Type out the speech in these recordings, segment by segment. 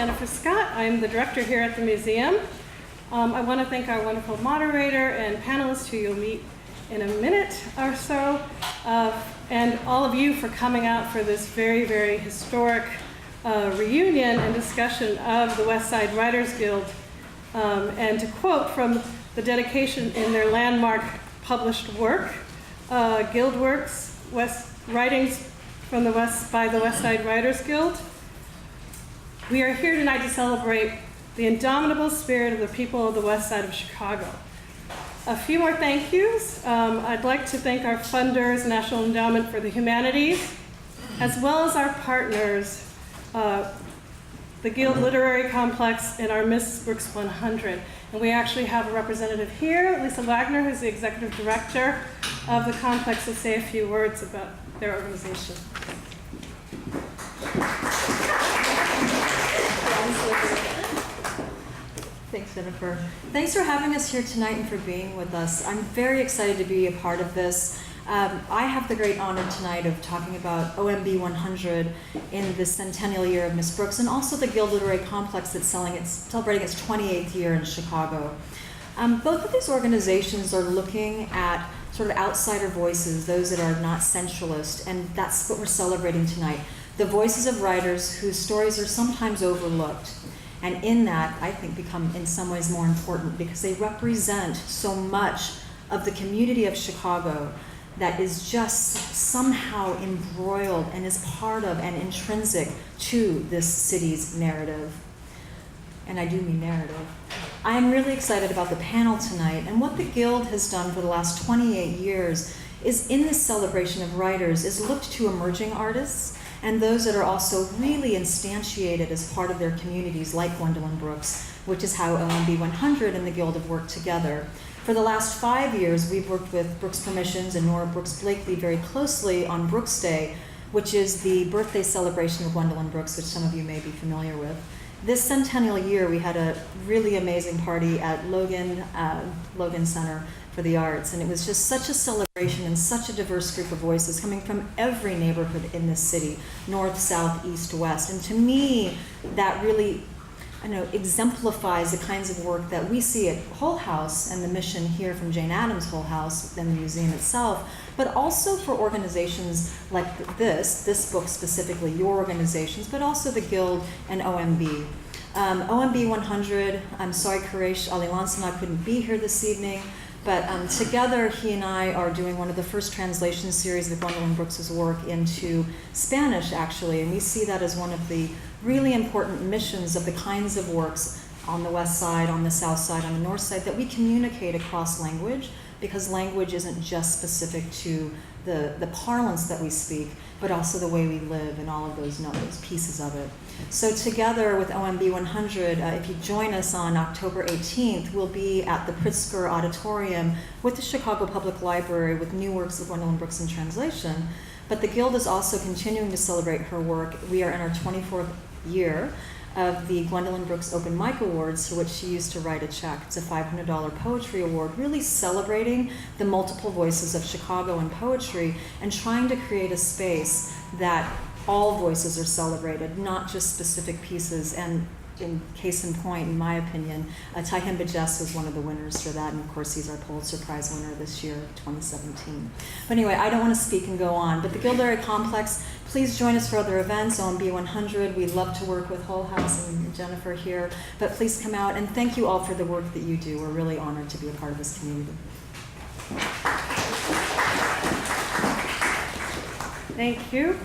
Jennifer Scott. I'm the director here at the museum. I want to thank our wonderful moderator and panelists who you'll meet in a minute or so, and all of you for coming out for this very, very historic reunion and discussion of the West Side Writers Guild. And to quote from the dedication in their landmark published work, Guild Works, Writings from the West by the West Side Writers Guild. We are here tonight to celebrate the indomitable spirit of the people of the West Side of Chicago. A few more thank yous. I'd like to thank our funders, National Endowment for the Humanities, as well as our partners, the Guild Literary Complex and our Miss Brooks 100. And we actually have a representative here, Lisa Wagner, who's the executive director of the complex, to say a few words about their organization. Thanks, Jennifer. Thanks for having us here tonight and for being with us. I'm very excited to be a part of this. I have the great honor tonight of talking about OMB 100 in the centennial year of Miss Brooks, and also the Guild Literary Complex that's celebrating its 28th year in Chicago. Both of these organizations are looking at sort of outsider voices, those that are not centralist, and that's what we're celebrating tonight. The voices of writers whose stories are sometimes overlooked, and in that, I think, become in some ways more important because they represent so much of the community of Chicago that is just somehow embroiled and is part of and intrinsic to this city's narrative. And I do mean narrative. I'm really excited about the panel tonight, and what the Guild has done for the last 28 years is, in this celebration of writers, is looked to emerging artists and those that are also really instantiated as part of their communities, like Gwendolyn Brooks, which is how OMB 100 and the Guild have worked together. For the last 5 years, we've worked with Brooks Permissions and Nora Brooks Blakely very closely on Brooks Day, which is the birthday celebration of Gwendolyn Brooks, which some of you may be familiar with. This centennial year, we had a really amazing party at Logan Center for the Arts, and it was just such a celebration and such a diverse group of voices coming from every neighborhood in this city, north, south, east, west. And to me, that really exemplifies the kinds of work that we see at Hull-House and the mission here from Jane Addams Hull-House and the museum itself, but also for organizations like this book specifically, your organizations, but also the Guild and OMB. OMB 100, I'm sorry Quresh Ali Lansana couldn't be here this evening, but together he and I are doing one of the first translation series of Gwendolyn Brooks' work into Spanish, actually, and we see that as one of the really important missions of the kinds of works on the west side, on the south side, on the north side, that we communicate across language, because language isn't just specific to the parlance that we speak, but also the way we live and all of those pieces of it. So together with OMB 100, if you join us on October 18th, we'll be at the Pritzker Auditorium with the Chicago Public Library with new works of Gwendolyn Brooks in translation. But the Guild is also continuing to celebrate her work. We are in our 24th year of the Gwendolyn Brooks Open Mic Awards, for which she used to write a check. It's a $500 poetry award, really celebrating the multiple voices of Chicago in poetry and trying to create a space that all voices are celebrated, not just specific pieces. And in case in point, in my opinion, Tyhen Bajess was one of the winners for that, and of course he's our Pulitzer Prize winner this year, 2017. But anyway, I don't want to speak and go on, but the Guild Literary Complex, please join us for other events, OMB 100. We love to work with Hull-House and Jennifer here, but please come out, and thank you all for the work that you do. We're really honored to be a part of this community. Thank you.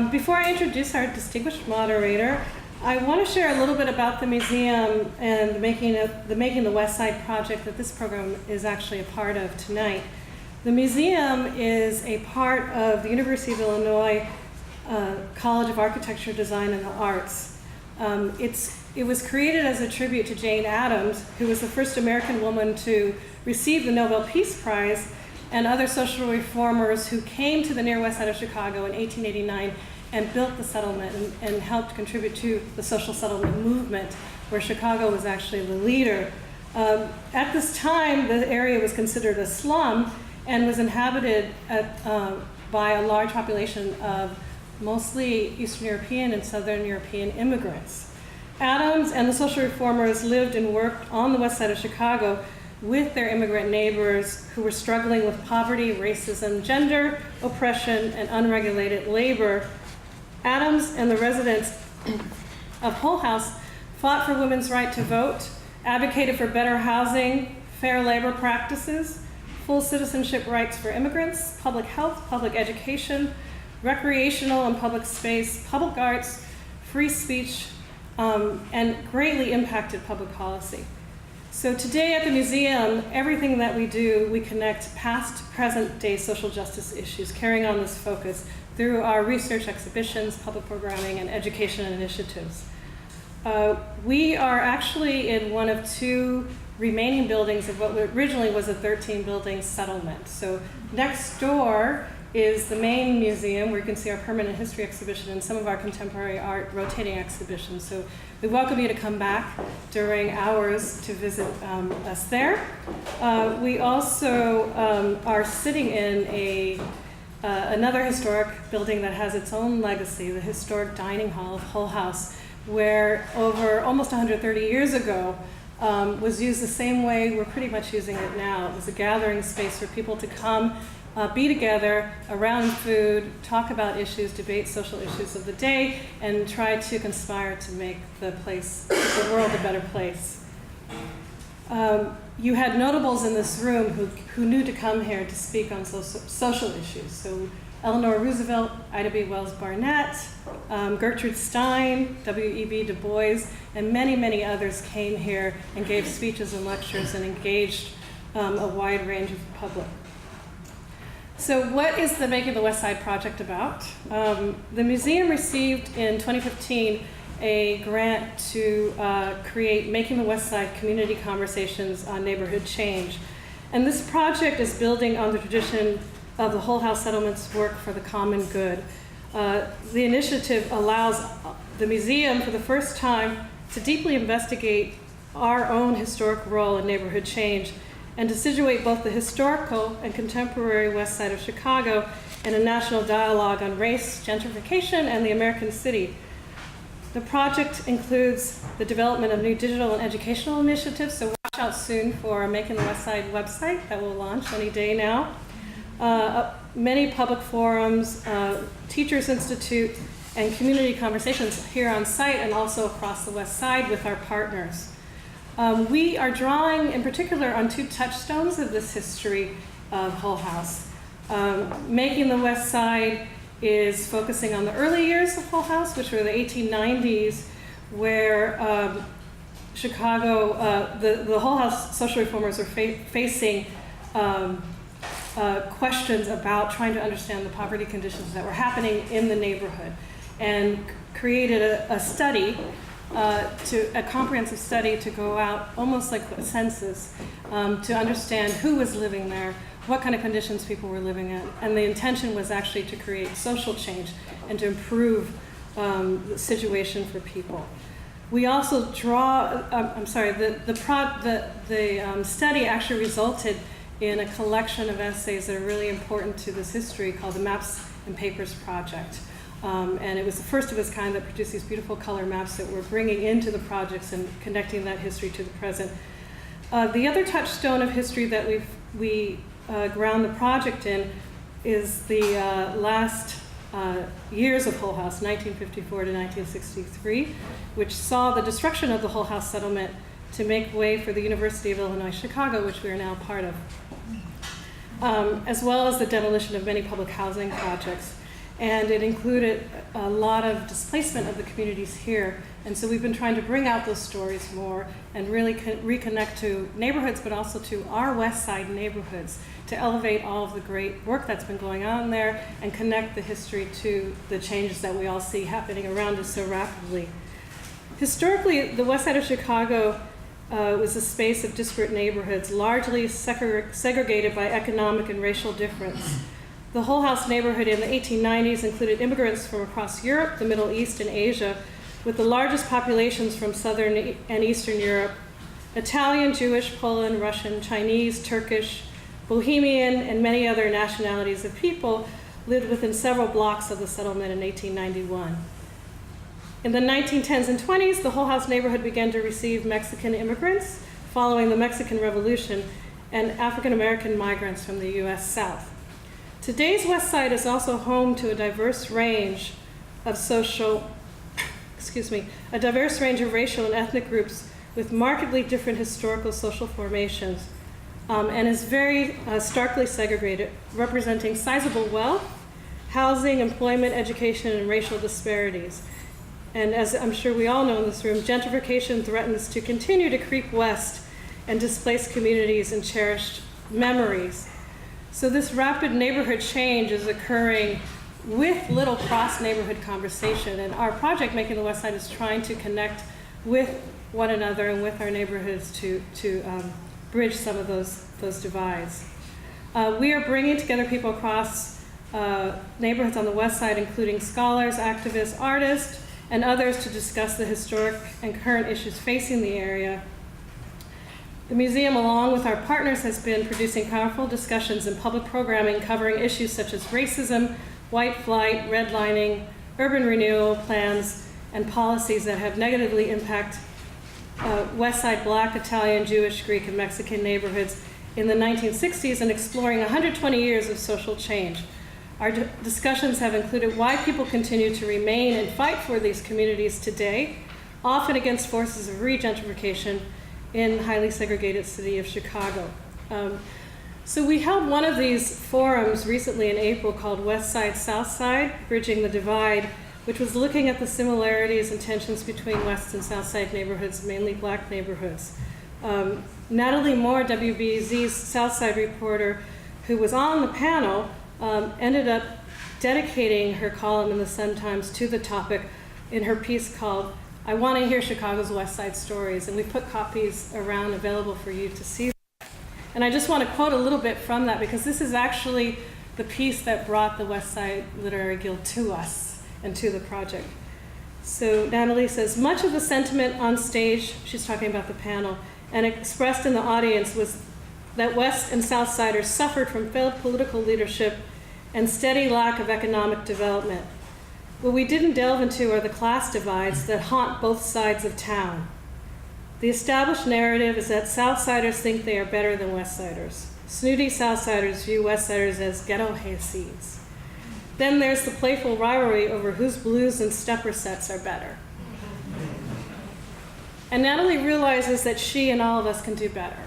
Before I introduce our distinguished moderator, I want to share a little bit about the museum and the Making the West Side project that this program is actually a part of tonight. The museum is a part of the University of Illinois College of Architecture, Design, and the Arts. It was created as a tribute to Jane Addams, who was the first American woman to receive the Nobel Peace Prize, and other social reformers who came to the near west side of Chicago in 1889 and built the settlement and helped contribute to the social settlement movement, where Chicago was actually the leader. At this time, the area was considered a slum and was inhabited by a large population of mostly Eastern European and Southern European immigrants. Addams and the social reformers lived and worked on the west side of Chicago with their immigrant neighbors who were struggling with poverty, racism, gender oppression, and unregulated labor. Addams and the residents of Hull-House fought for women's right to vote, advocated for better housing, fair labor practices, full citizenship rights for immigrants, public health, public education, recreational and public space, public arts, free speech, and greatly impacted public policy. So today at the museum, everything that we do, we connect past, present day social justice issues, carrying on this focus through our research exhibitions, public programming, and education initiatives. We are actually in one of two remaining buildings of what originally was a 13-building settlement. So next door is the main museum where you can see our permanent history exhibition and some of our contemporary art rotating exhibitions. So we welcome you to come back during hours to visit us there. We also are sitting in another historic building that has its own legacy, the historic dining hall of Hull-House, where over almost 130 years ago was used the same way we're pretty much using it now. It was a gathering space for people to come, be together around food, talk about issues, debate social issues of the day, and try to conspire to make the world a better place. You had notables in this room who knew to come here to speak on social issues. So Eleanor Roosevelt, Ida B. Wells Barnett, Gertrude Stein, W.E.B. Du Bois, and many, many others came here and gave speeches and lectures and engaged a wide range of the public. So what is the Making the West Side project about? The museum received in 2015 a grant to create Making the West Side Community Conversations on Neighborhood Change. And this project is building on the tradition of the Hull-House settlement's work for the common good. The initiative allows the museum for the first time to deeply investigate our own historic role in neighborhood change and to situate both the historical and contemporary west side of Chicago in a national dialogue on race, gentrification, and the American city. The project includes the development of new digital and educational initiatives, so watch out soon for Making the West Side website that will launch any day now. Many public forums, Teachers Institute, and community conversations here on site and also across the West Side with our partners. We are drawing in particular on two touchstones of this history of Hull-House. Making the West Side is focusing on the early years of Hull-House, which were the 1890s, where Chicago, the Hull-House social reformers were facing questions about trying to understand the poverty conditions that were happening in the neighborhood, and created a study, a comprehensive study to go out almost like a census to understand who was living there, what kind of conditions people were living in, and the intention was actually to create social change and to improve the situation for people. We also the study actually resulted in a collection of essays that are really important to this history called the Maps and Papers Project. And it was the first of its kind that produced these beautiful color maps that we're bringing into the projects and connecting that history to the present. The other touchstone of history that we ground the project in is the last years of Hull-House, 1954 to 1963, which saw the destruction of the Hull-House settlement to make way for the University of Illinois Chicago, which we are now part of, as well as the demolition of many public housing projects. And it included a lot of displacement of the communities here. And so we've been trying to bring out those stories more and really reconnect to neighborhoods, but also to our West Side neighborhoods, to elevate all of the great work that's been going on there and connect the history to the changes that we all see happening around us so rapidly. Historically, the West Side of Chicago was a space of disparate neighborhoods, largely segregated by economic and racial difference. The Hull-House neighborhood in the 1890s included immigrants from across Europe, the Middle East, and Asia, with the largest populations from Southern and Eastern Europe. Italian, Jewish, Poland, Russian, Chinese, Turkish, Bohemian, and many other nationalities of people lived within several blocks of the settlement in 1891. In the 1910s and 20s, the Hull-House neighborhood began to receive Mexican immigrants following the Mexican Revolution and African-American migrants from the U.S. South. Today's West Side is also home to a diverse range of racial and ethnic groups with markedly different historical social formations, and is very starkly segregated, representing sizable wealth, housing, employment, education, and racial disparities. And as I'm sure we all know in this room, gentrification threatens to continue to creep west and displace communities and cherished memories. So this rapid neighborhood change is occurring with little cross-neighborhood conversation, and our project, Making the West Side, is trying to connect with one another and with our neighborhoods to bridge some of those divides. We are bringing together people across neighborhoods on the West Side, including scholars, activists, artists, and others, to discuss the historic and current issues facing the area. The museum, along with our partners, has been producing powerful discussions and public programming covering issues such as racism, white flight, redlining, urban renewal plans, and policies that have negatively impacted West Side Black, Italian, Jewish, Greek, and Mexican neighborhoods in the 1960s, and exploring 120 years of social change. Our discussions have included why people continue to remain and fight for these communities today, often against forces of regentrification in the highly segregated city of Chicago. So we held one of these forums recently in April called West Side, South Side, Bridging the Divide, which was looking at the similarities and tensions between West and South Side neighborhoods, mainly Black neighborhoods. Natalie Moore, WBZ's South Side reporter, who was on the panel, ended up dedicating her column in the Sun-Times to the topic in her piece called "I Want to Hear Chicago's West Side Stories," and we put copies around available for you to see. And I just want to quote a little bit from that, because this is actually the piece that brought the West Side Literary Guild to us and to the project. So Natalie says, much of the sentiment on stage, she's talking about the panel, and expressed in the audience was that West and South Siders suffered from failed political leadership and steady lack of economic development. What we didn't delve into are the class divides that haunt both sides of town. The established narrative is that Southsiders think they are better than Westsiders. Snooty Southsiders view Westsiders as ghetto hayseeds. Then there's the playful rivalry over whose blues and stepper sets are better. And Natalie realizes that she and all of us can do better.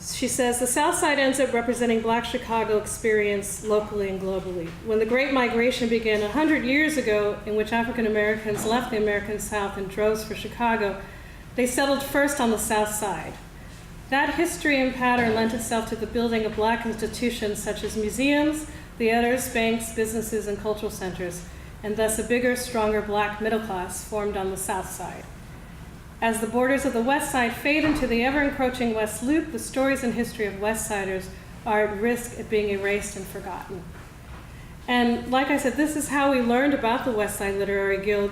She says, the South Side ends up representing Black Chicago experience locally and globally. When the Great Migration began 100 years ago, in which African Americans left the American South in droves for Chicago, they settled first on the South Side. That history and pattern lent itself to the building of Black institutions such as museums, theaters, banks, businesses, and cultural centers, and thus a bigger, stronger Black middle class formed on the South Side. As the borders of the West Side fade into the ever-encroaching West Loop, the stories and history of Westsiders are at risk of being erased and forgotten. And like I said, this is how we learned about the West Side Literary Guild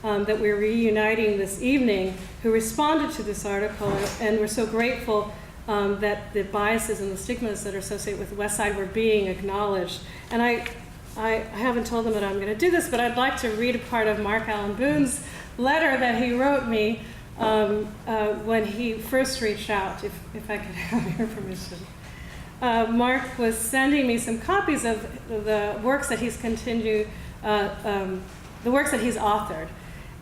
that we're reuniting this evening, who responded to this article, and we're so grateful that the biases and the stigmas that are associated with the West Side were being acknowledged. And I haven't told them that I'm going to do this, but I'd like to read a part of Mark Allen Boone's letter that he wrote me when he first reached out, if I could have your permission. Mark was sending me some copies of the works that he's the works that he's authored,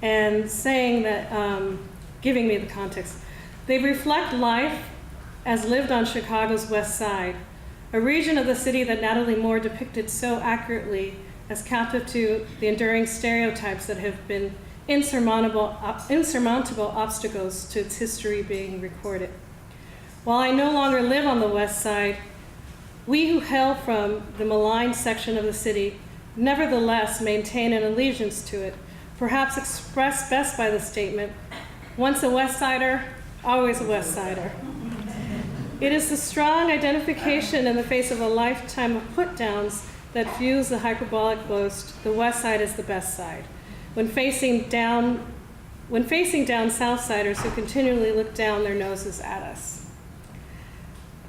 and saying that, giving me the context, they reflect life as lived on Chicago's West Side, a region of the city that Natalie Moore depicted so accurately as captive to the enduring stereotypes that have been insurmountable obstacles to its history being recorded. While I no longer live on the West Side, we who hail from the maligned section of the city nevertheless maintain an allegiance to it, perhaps expressed best by the statement, once a West Sider, always a West Sider. It is the strong identification in the face of a lifetime of put-downs that fuels the hyperbolic boast, the West Side is the best side. When facing down Southsiders who continually look down their noses at us.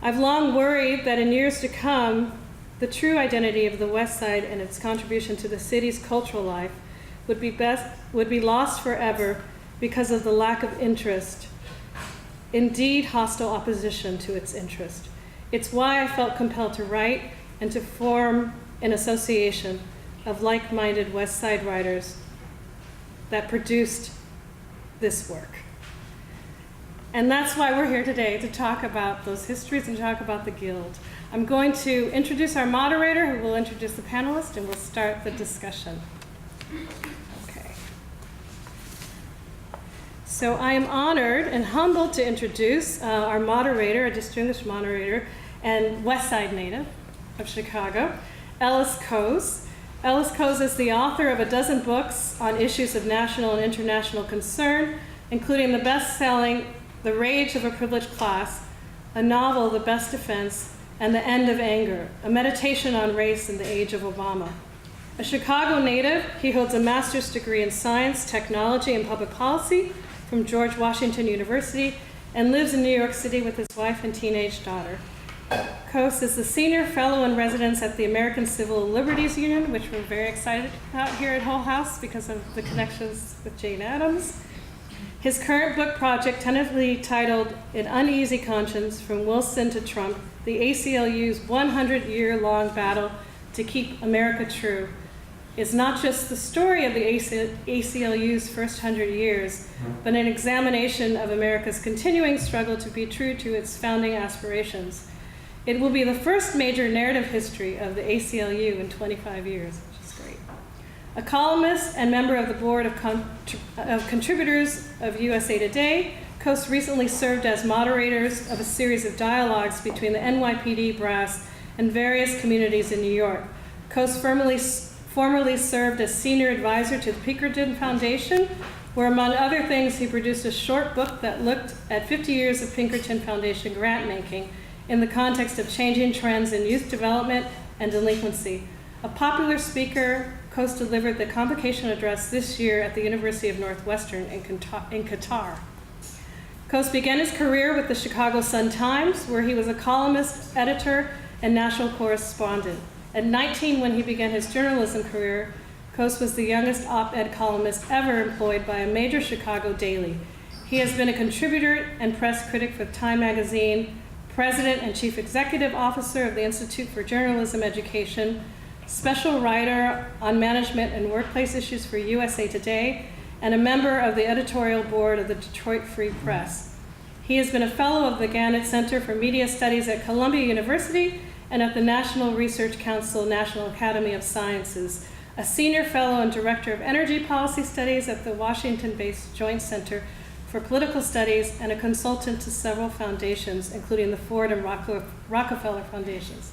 I've long worried that in years to come, the true identity of the West Side and its contribution to the city's cultural life would be lost forever because of the lack of interest, indeed hostile opposition to its interest. It's why I felt compelled to write and to form an association of like-minded West Side writers that produced this work. And that's why we're here today, to talk about those histories and talk about the Guild. I'm going to introduce our moderator, who will introduce the panelists, and we'll start the discussion. Okay. So I am honored and humbled to introduce our moderator, a distinguished moderator, and West Side native of Chicago, Ellis Coase. Ellis Coase is the author of a dozen books on issues of national and international concern, including the best-selling The Rage of a Privileged Class, a novel, The Best Defense, and The End of Anger, a meditation on race in the age of Obama. A Chicago native, he holds a master's degree in science, technology, and public policy from George Washington University and lives in New York City with his wife and teenage daughter. Coase is the senior fellow in residence at the American Civil Liberties Union, which we're very excited about here at Hull-House because of the connections with Jane Addams. His current book project, tentatively titled An Uneasy Conscience, From Wilson to Trump, the ACLU's 100-year-long battle to keep America true, is not just the story of the ACLU's first 100 years, but an examination of America's continuing struggle to be true to its founding aspirations. It will be the first major narrative history of the ACLU in 25 years, which is great. A columnist and member of the board of contributors of USA Today, Coase recently served as moderators of a series of dialogues between the NYPD brass and various communities in New York. Coase formerly served as senior advisor to the Pinkerton Foundation, where among other things he produced a short book that looked at 50 years of Pinkerton Foundation grant making in the context of changing trends in youth development and delinquency. A popular speaker, Coase delivered the convocation address this year at the University of Northwestern in Qatar. Coase began his career with the Chicago Sun-Times, where he was a columnist, editor, and national correspondent. At 19, when he began his journalism career, Coase was the youngest op-ed columnist ever employed by a major Chicago daily. He has been a contributor and press critic for Time magazine, president and chief executive officer of the Institute for Journalism Education, special writer on management and workplace issues for USA Today, and a member of the editorial board of the Detroit Free Press. He has been a fellow of the Gannett Center for Media Studies at Columbia University and at the National Research Council National Academy of Sciences, a senior fellow and director of energy policy studies at the Washington-based Joint Center for Political Studies, and a consultant to several foundations, including the Ford and Rockefeller Foundations.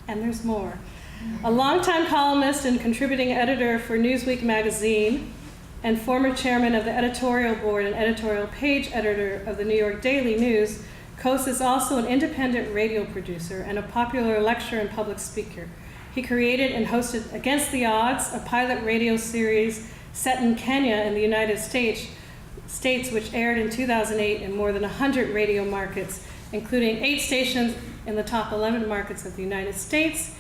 And there's more. A longtime columnist and contributing editor for Newsweek magazine, and former chairman of the editorial board and editorial page editor of the New York Daily News, Coase is also an independent radio producer and a popular lecturer and public speaker. He created and hosted Against the Odds, a pilot radio series set in Kenya in the United States, which aired in 2008 in more than 100 radio markets, including 8 stations in the top 11 markets of the United States.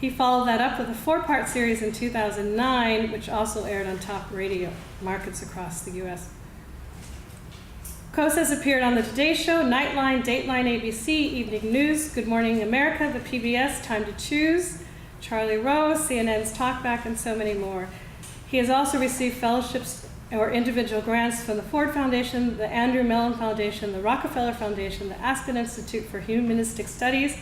He followed that up with a 4-part series in 2009, which also aired on top radio markets across the U.S. Coase has appeared on The Today Show, Nightline, Dateline ABC, Evening News, Good Morning America, the PBS, Time to Choose, Charlie Rose, CNN's Talkback, and so many more. He has also received fellowships or individual grants from the Ford Foundation, the Andrew Mellon Foundation, the Rockefeller Foundation, the Aspen Institute for Humanistic Studies,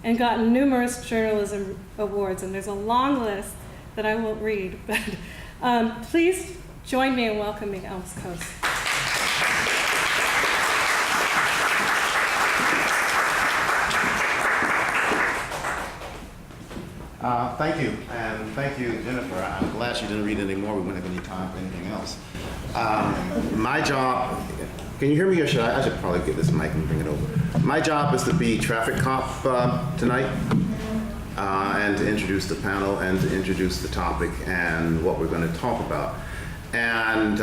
and gotten numerous journalism awards. And there's a long list that I won't read, but please join me in welcoming Ellis Coase. Thank you, and thank you, Jennifer. I'm glad she didn't read any more. We wouldn't have any time for anything else. My job, can you hear me, or I should probably get this mic and bring it over. My job is to be traffic cop tonight, and to introduce the panel and to introduce the topic and what we're going to talk about. And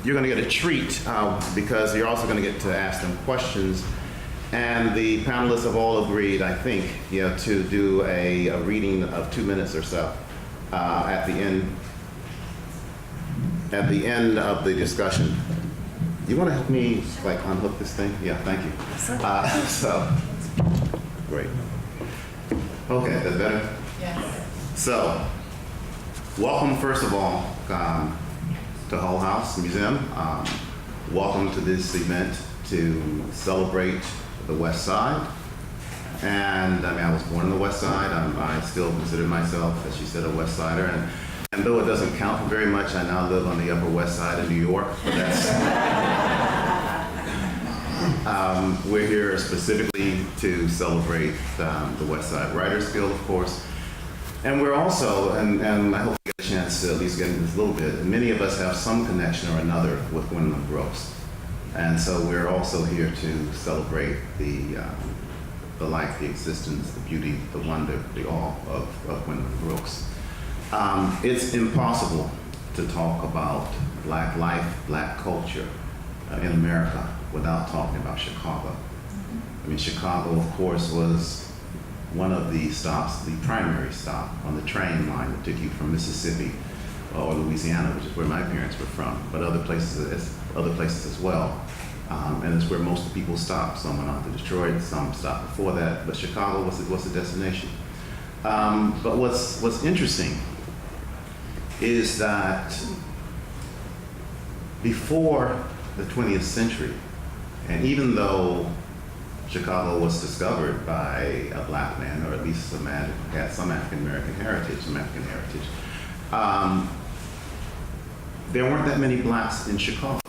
you're going to get a treat because you're also going to get to ask them questions. And the panelists have all agreed, I think, to do a reading of 2 minutes or so at the end. at the end of the discussion, you want to help me like unhook this thing? Yeah, thank you. So, great. Okay, that's better? Yes. So, welcome first of all to Hull-House Museum. Welcome to this event to celebrate the West Side. And I mean, I was born on the West Side. I still consider myself, as she said, a West Sider. And though it doesn't count for very much, I now live on the Upper West Side of New York. But that's, we're here specifically to celebrate the West Side Writers Guild, of course. And we're also, and I hope we get a chance to at least get into this a little bit, many of us have some connection or another with Gwendolyn Brooks. And so we're also here to celebrate the life, the existence, the beauty, the wonder, the awe of Gwendolyn Brooks. It's impossible to talk about Black life, Black culture in America without talking about Chicago. I mean, Chicago, of course, was one of the stops, the primary stop on the train line that took you from Mississippi or Louisiana, which is where my parents were from, but other places as well. And it's where most of the people stopped. Some went on to Detroit, some stopped before that, but Chicago was the destination. But what's interesting is that before the 20th century, and even though Chicago was discovered by a Black man, or at least a man who had some African heritage, there weren't that many Blacks in Chicago.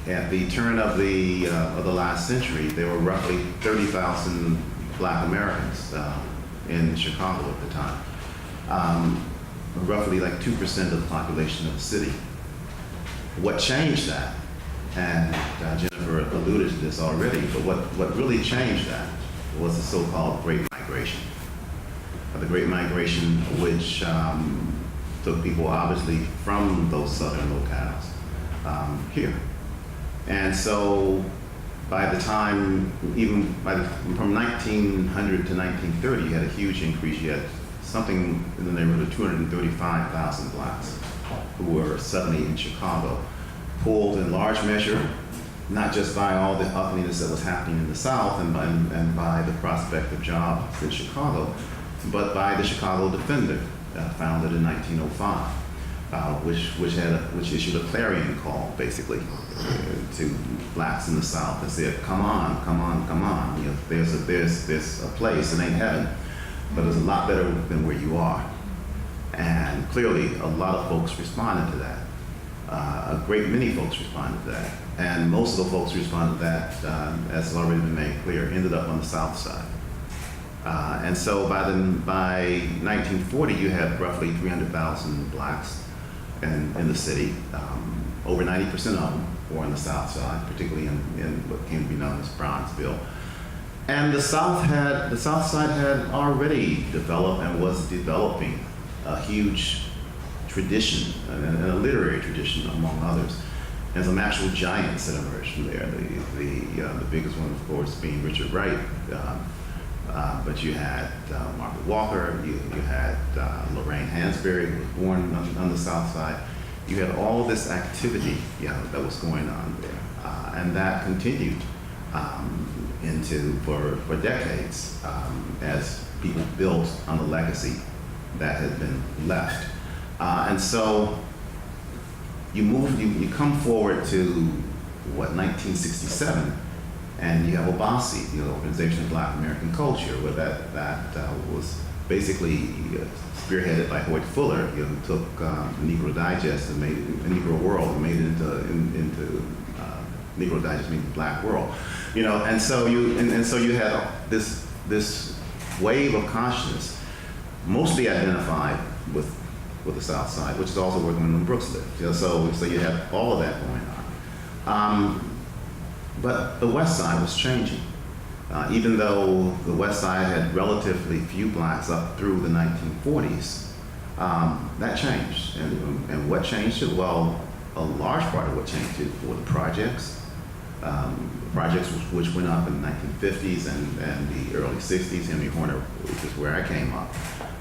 At the turn of the last century, there were roughly 30,000 Black Americans in Chicago at the time, roughly like 2% of the population of the city. What changed that, and Jennifer alluded to this already, but what really changed that was the so-called Great Migration. The Great Migration, which took people obviously from those southern locales here. And so by the time, from 1900 to 1930, you had a huge increase. You had something in the neighborhood of 235,000 Blacks who were suddenly in Chicago, pulled in large measure, not just by all the ugliness that was happening in the South and by the prospect of jobs in Chicago, but by the Chicago Defender, founded in 1905. Which issued a clarion call, basically, to Blacks in the South and said, come on, come on, come on. You know, there's a place, it ain't heaven, but it's a lot better than where you are. And clearly, a lot of folks responded to that. A great many folks responded to that. And most of the folks who responded to that, as has already been made clear, ended up on the South Side. And so by 1940, you had roughly 300,000 Blacks in the city. Over 90% of them were on the South Side, particularly in what came to be known as Bronzeville. And the South Side had already developed and was developing a huge tradition, and a literary tradition among others, and some actual giants that emerged from there. The biggest one, of course, being Richard Wright. But you had Margaret Walker, you had Lorraine Hansberry, who was born on the South Side. You had all this activity that was going on there. And that continued for decades as people built on the legacy that had been left. And so you come forward to, 1967, and you have OBASI, the Organization of Black American Culture, where that was basically spearheaded by Hoyt Fuller, who took Negro Digest and made it Negro World and made it into Negro Digest, meaning the Black World, and so you had this wave of consciousness, mostly identified with the South Side, which is also where Gwendolyn Brooks lived. So you had all of that going on. But the West Side was changing. Even though the West Side had relatively few Blacks up through the 1940s, that changed. And what changed it? Well, a large part of what changed it were the projects. Projects which went up in the 1950s and the early 60s. Henry Horner, which is where I came up,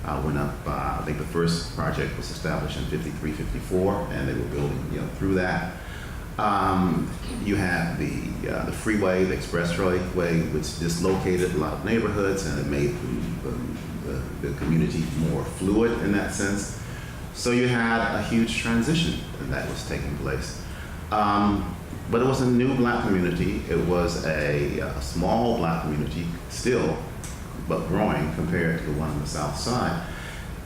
went up. I think the first project was established in 53, 54, and they were building through that. You had the freeway, the expressway, which dislocated a lot of neighborhoods, and it made the community more fluid in that sense. So you had a huge transition that was taking place. But it was a new black community. It was a small black community still, but growing compared to the one on the south side.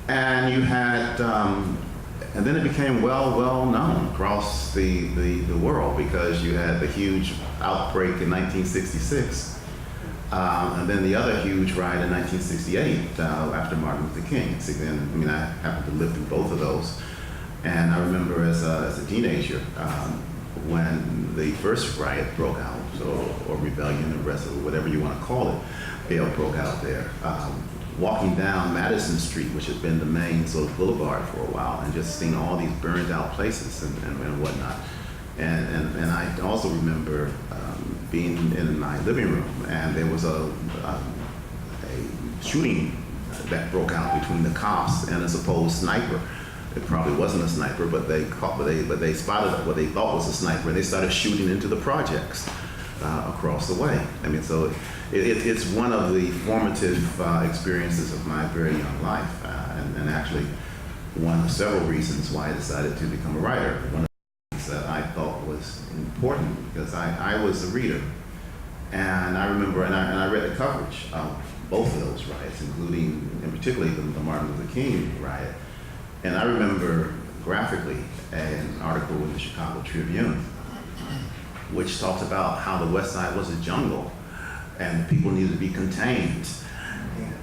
And you had, and then it became well known across the world, because you had the huge outbreak in 1966. And then the other huge riot in 1968 after Martin Luther King. See, then, I happened to live through both of those. And I remember as a teenager, when the first riot broke out, or rebellion, or whatever you want to call it, broke out there. Walking down Madison Street, which had been the main sort of boulevard for a while, and just seeing all these burned out places and whatnot. And I also remember being in my living room, and there was a shooting that broke out between the cops and a supposed sniper. It probably wasn't a sniper, but they spotted what they thought was a sniper, and they started shooting into the projects across the way. So it's one of the formative experiences of my very young life, and actually one of several reasons why I decided to become a writer. One of the things that I thought was important, because I was a reader, and I remember, and I read the coverage of both of those riots, including, and particularly the Martin Luther King riot. And I remember graphically an article in the Chicago Tribune, which talks about how the West Side was a jungle and the people needed to be contained.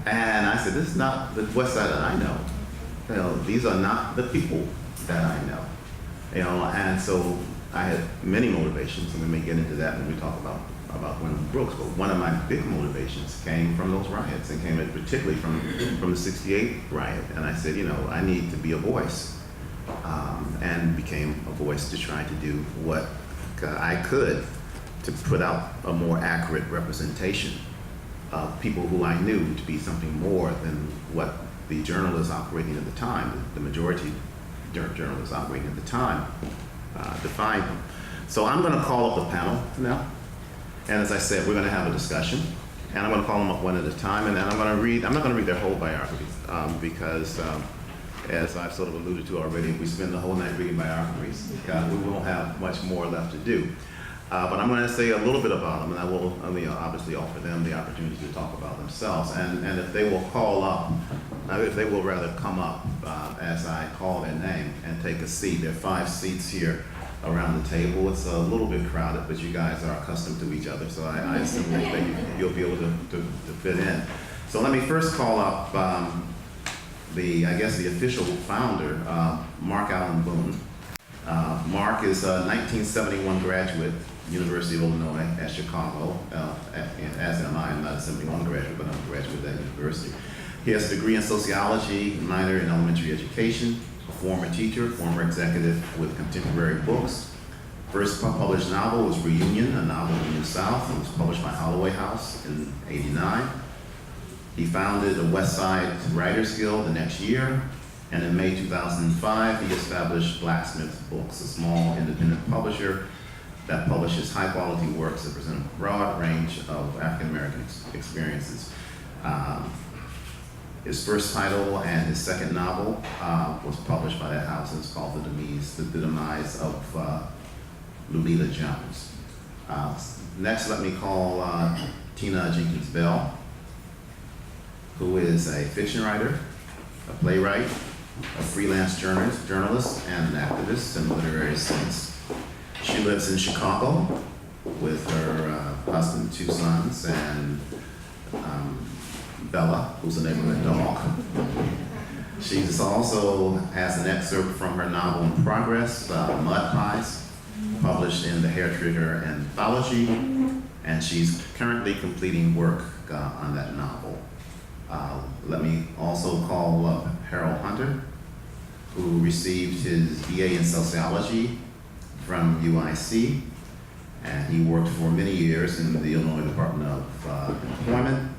And I said, this is not the West Side that I know. These are not the people that I know. And so I had many motivations, and we may get into that when we talk about Gwendolyn Brooks, but one of my big motivations came from those riots, and came particularly from the 68 riot. And I said, I need to be a voice, and became a voice to try to do what I could to put out a more accurate representation of people who I knew to be something more than what the journalists operating at the time, the majority journalists operating at the time, defined them. So I'm going to call up the panel now. And as I said, we're going to have a discussion, and I'm going to call them up one at a time, and then I'm not going to read their whole biographies, because as I've sort of alluded to already, if we spend the whole night reading biographies, we won't have much more left to do. But I'm going to say a little bit about them, and I will obviously offer them the opportunity to talk about themselves, and if they will call up, if they will rather come up as I call their name and take a seat. There are 5 seats here around the table. It's a little bit crowded, but you guys are accustomed to each other, so I assume that you'll be able to fit in. So let me first call up the official founder, Mark Allen Boone. Mark is a 1971 graduate, University of Illinois at Chicago, as am I. I'm not a 71 graduate, but I'm a graduate of that university. He has a degree in sociology, minor in elementary education, a former teacher, former executive with Contemporary Books. First published novel was Reunion, a novel in the New South. It was published by Holloway House in '89. He founded the West Side Writers Guild the next year, and in May 2005, he established Blacksmith Books, a small independent publisher that publishes high-quality works that present a broad range of African-American experiences. His first title and his second novel was published by that house, and it's called The Demise of Lolita Jones. Next, let me call Tina Jenkins Bell, who is a fiction writer, a playwright, a freelance journalist, and an activist in literary sense. She lives in Chicago with her husband, 2 sons, and Bella, who's a neighborhood dog. She also has an excerpt from her novel in progress, Mud Pies, published in the Hair Trigger Anthology, and she's currently completing work on that novel. Let me also call up Harold Hunter, who received his BA in sociology from UIC, and he worked for many years in the Illinois Department of Employment.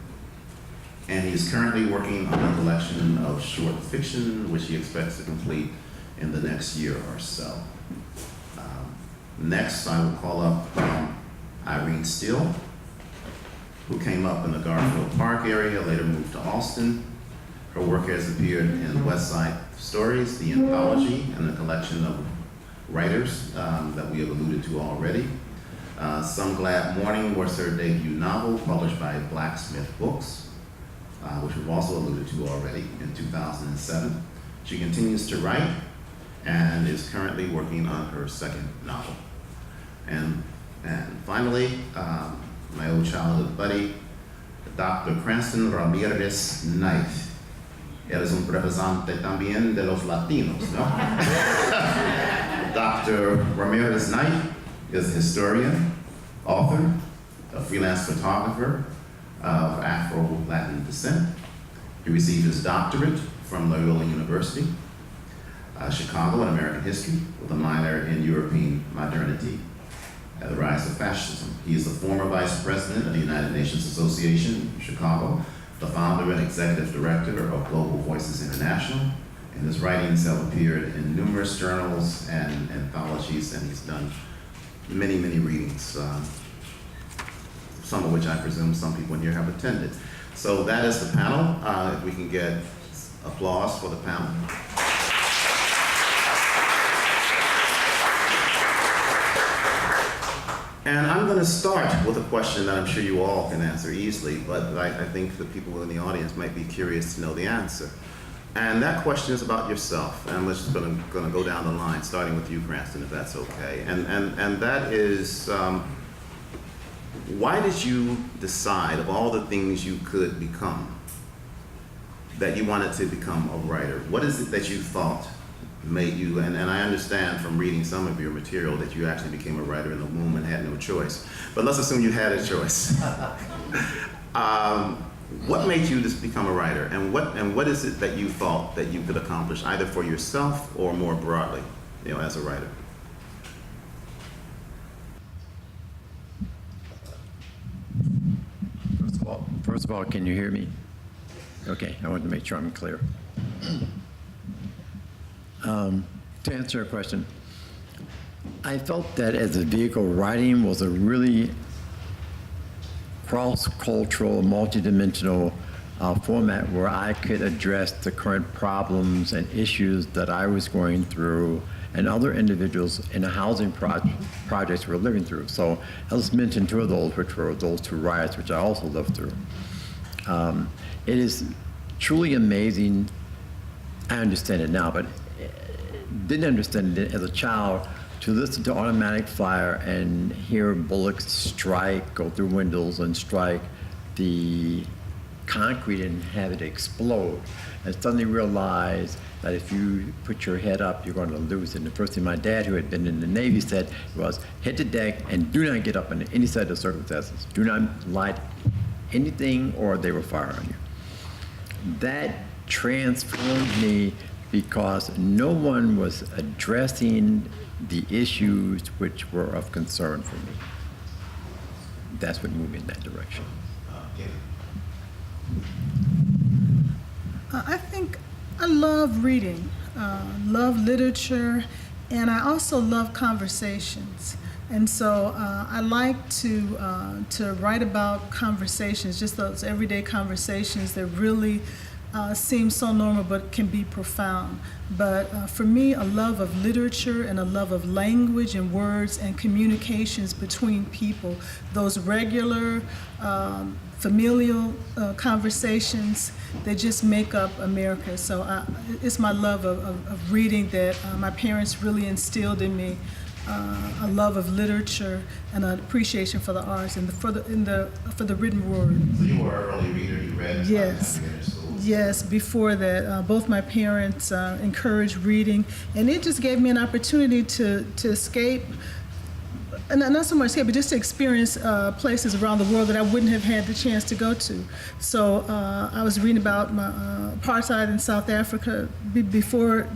and he's currently working on a collection of short fiction, which he expects to complete in the next year or so. Next, I will call up Irene Steele, who came up in the Garfield Park area, later moved to Austin. Her work has appeared in West Side Stories, the anthology, and a collection of writers that we have alluded to already. Some Glad Morning was her debut novel, published by Blacksmith Books, which we've also alluded to already in 2007. She continues to write and is currently working on her second novel. And finally, my old childhood buddy, Dr. Cranston Ramirez Knight. Él es un representante también de los latinos, ¿no? Dr. Ramirez Knight is a historian, author, a freelance photographer of Afro-Latin descent. He received his doctorate from Loyola University, Chicago in American history, with a minor in European modernity. At the rise of fascism. He is the former vice president of the United Nations Association in Chicago, the founder and executive director of Global Voices International, and his writings have appeared in numerous journals and anthologies, and he's done many, many readings, some of which I presume some people in here have attended. So that is the panel. If we can get applause for the panel. And I'm going to start with a question that I'm sure you all can answer easily, but I think the people in the audience might be curious to know the answer. And that question is about yourself. And I'm just going to go down the line, starting with you, Cranston, if that's okay. And that is, why did you decide, of all the things you could become, that you wanted to become a writer? What is it that you thought made you, and I understand from reading some of your material that you actually became a writer in the womb and had no choice. But let's assume you had a choice. What made you just become a writer, and what is it that you thought that you could accomplish, either for yourself or more broadly, as a writer? First of all, can you hear me? Okay, I wanted to make sure I'm clear. To answer your question, I felt that as a vehicle, writing was a really cross-cultural, multidimensional format where I could address the current problems and issues that I was going through and other individuals in the housing projects were living through. So I'll just mention two of those, which were those two riots, which I also lived through. It is truly amazing. I understand it now, but didn't understand it as a child, to listen to automatic fire and hear bullets strike, go through windows and strike the concrete and have it explode, and suddenly realize that if you put your head up, you're going to lose. And the first thing my dad, who had been in the Navy, said was, hit the deck and do not get up under any set of circumstances. Do not light anything or they will fire on you. That transformed me, because no one was addressing the issues which were of concern for me. That's what moved me in that direction. I think I love reading, love literature, and I also love conversations. And so I like to write about conversations, just those everyday conversations that really seem so normal but can be profound. But for me, a love of literature and a love of language and words and communications between people, those regular familial conversations that just make up America. So it's my love of reading that my parents really instilled in me. A love of literature and an appreciation for the arts and for the written word. So you were an early reader. You read. Yes. Yes, before that, both my parents encouraged reading, and it just gave me an opportunity to escape, and not so much escape, but just to experience places around the world that I wouldn't have had the chance to go to. So I was reading about my, apartheid in South Africa before,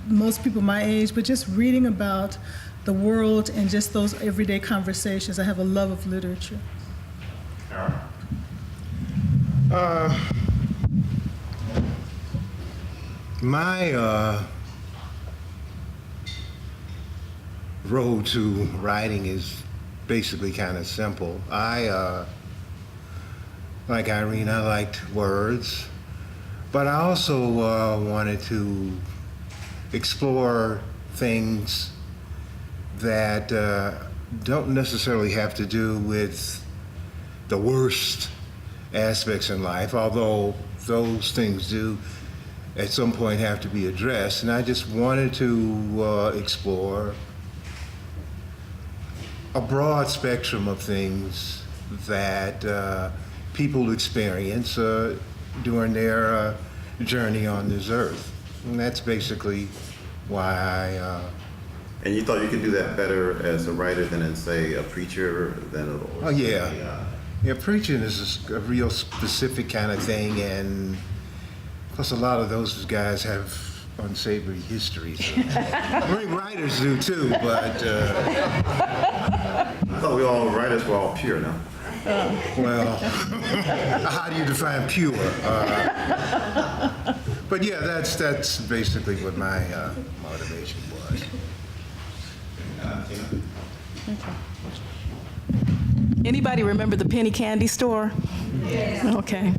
most people my age, but just reading about the world and just those everyday conversations. I have a love of literature. Carol? My road to writing is basically kind of simple. Like Irene, I liked words, but I also wanted to explore things that don't necessarily have to do with the worst aspects in life, although those things do at some point have to be addressed. And I just wanted to explore a broad spectrum of things that people experience during their journey on this earth. And that's basically why I... And you thought you could do that better as a writer than as, say, a preacher? Oh, yeah. Yeah, preaching is a real specific kind of thing, and plus a lot of those guys have unsavory histories. I mean, writers do too, but... I thought we all writers were all pure now. Well, how do you define pure? But yeah, that's basically what my motivation was. Anybody remember the penny candy store? Yeah. Okay.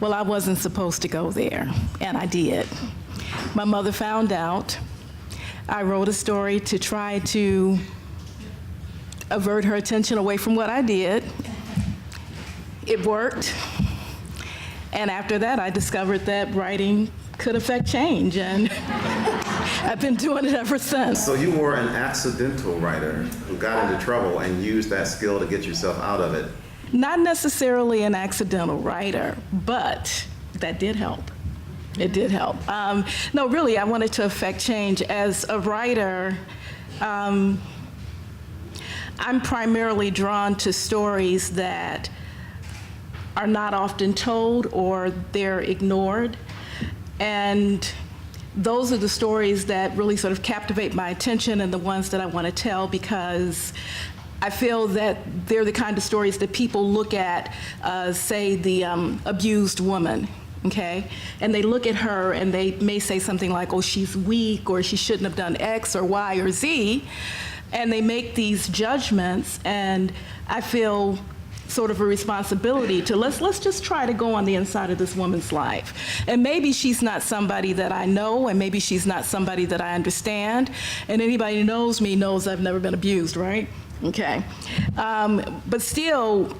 Well, I wasn't supposed to go there, and I did. My mother found out. I wrote a story to try to avert her attention away from what I did. It worked. And after that, I discovered that writing could affect change, and I've been doing it ever since. So you were an accidental writer who got into trouble and used that skill to get yourself out of it. Not necessarily an accidental writer, but that did help. It did help. No, really, I wanted to affect change. As a writer, I'm primarily drawn to stories that are not often told or they're ignored. And those are the stories that really sort of captivate my attention and the ones that I want to tell, because I feel that they're the kind of stories that people look at, say, the abused woman, okay? And they look at her and they may say something like, oh, she's weak, or she shouldn't have done X or Y or Z. And they make these judgments, and I feel sort of a responsibility to let's just try to go on the inside of this woman's life. And maybe she's not somebody that I know, and maybe she's not somebody that I understand. And anybody who knows me knows I've never been abused, right? Okay. But still,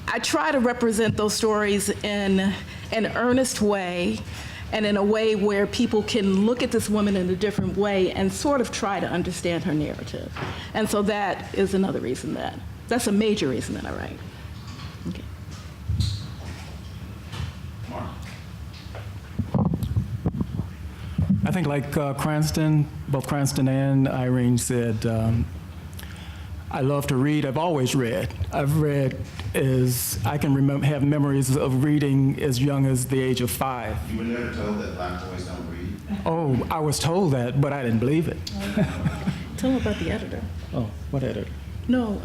I try to represent those stories in an earnest way, and in a way where people can look at this woman in a different way and sort of try to understand her narrative. And so that is another reason that's a major reason that I write. Okay. I think like Cranston, both Cranston and Irene said, I love to read. I've always read. I've read I can have memories of reading as young as the age of 5. You were never told that black boys don't read? Oh, I was told that, but I didn't believe it. Tell them about the editor. Oh, what editor? No,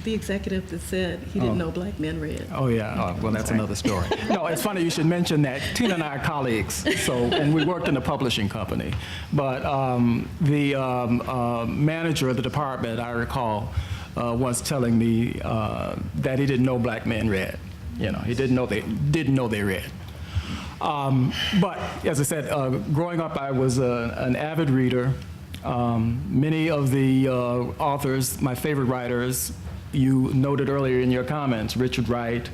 the executive that said he didn't know black men read. Oh, yeah. Oh, well, that's another story. No, it's funny you should mention that. Tina and I are colleagues, and we worked in a publishing company. But the manager of the department, I recall, was telling me that he didn't know black men read. You know, he didn't know they read. But as I said, growing up, I was an avid reader. Many of the authors, my favorite writers, you noted earlier in your comments, Richard Wright.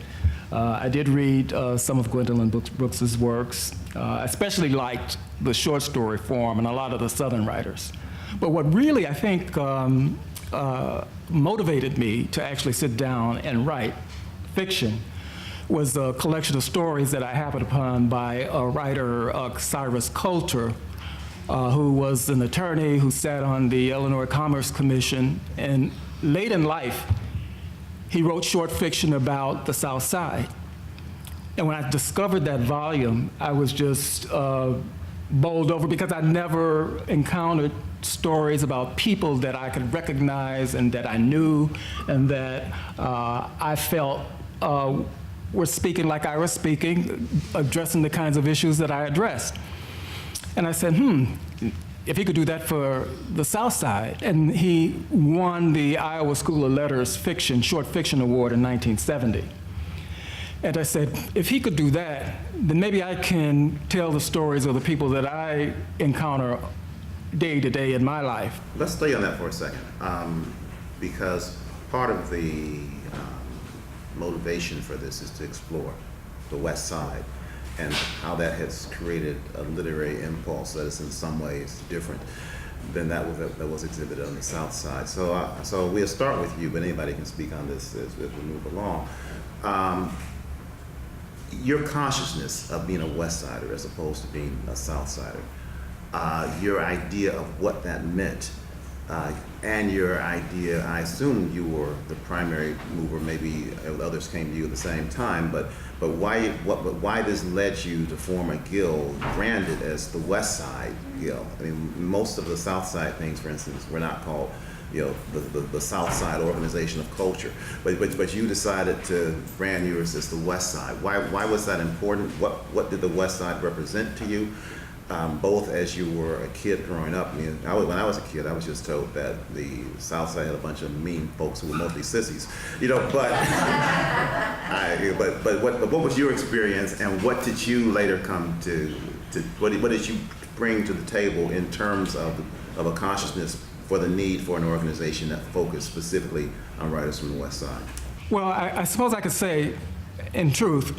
I did read some of Gwendolyn Brooks's works. I especially liked the short story form and a lot of the Southern writers. But what really, I think, motivated me to actually sit down and write fiction was a collection of stories that I happened upon by a writer, Cyrus Coulter, who was an attorney who sat on the Illinois Commerce Commission, and late in life, he wrote short fiction about the South Side. And when I discovered that volume, I was just bowled over, because I never encountered stories about people that I could recognize and that I knew and that I felt were speaking like I was speaking, addressing the kinds of issues that I addressed. And I said, if he could do that for the South Side. And he won the Iowa School of Letters Short Fiction Award in 1970. And I said, if he could do that, then maybe I can tell the stories of the people that I encounter day to day in my life. Let's stay on that for a second, because part of the motivation for this is to explore the West Side and how that has created a literary impulse that is in some ways different than that was exhibited on the South Side. So we'll start with you, but anybody can speak on this as we move along. Your consciousness of being a West Sider as opposed to being a South Sider, your idea of what that meant, and your idea, I assume you were the primary mover, maybe others came to you at the same time, but why this led you to form a guild branded as the West Side Guild? I mean, most of the South Side things, for instance, were not called, the South Side Organization of Culture, but you decided to brand yours as the West Side. Why was that important? What did the West Side represent to you? Both as you were a kid growing up. I mean, when I was a kid, I was just told that the South Side had a bunch of mean folks who were mostly sissies, but what was your experience, and what did you later come to what did you bring to the table in terms of a consciousness for the need for an organization that focused specifically on writers from the West Side? Well, I suppose I could say, in truth,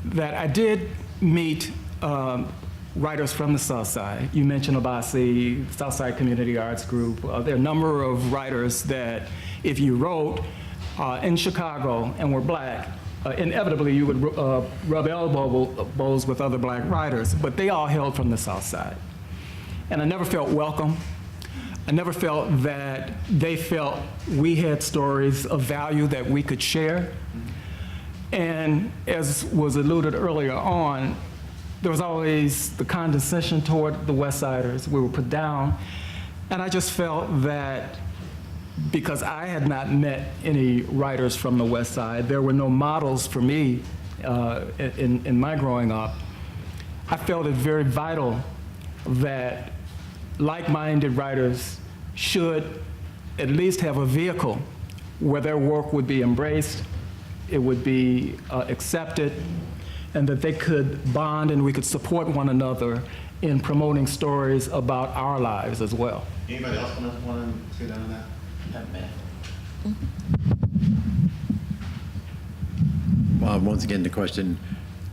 that I did meet writers from the South Side. You mentioned Abasi, Southside Community Arts Group. There are a number of writers that if you wrote in Chicago and were black, inevitably you would rub elbows with other black writers, but they all hailed from the South Side. And I never felt welcome. I never felt that they felt we had stories of value that we could share. And as was alluded earlier on, there was always the condescension toward the West Siders. We were put down. And I just felt that because I had not met any writers from the West Side, there were no models for me in my growing up. I felt it very vital that like-minded writers should at least have a vehicle where their work would be embraced, it would be accepted, and that they could bond and we could support one another in promoting stories about our lives as well. Anybody else want to say down on that? Well, once again, the question,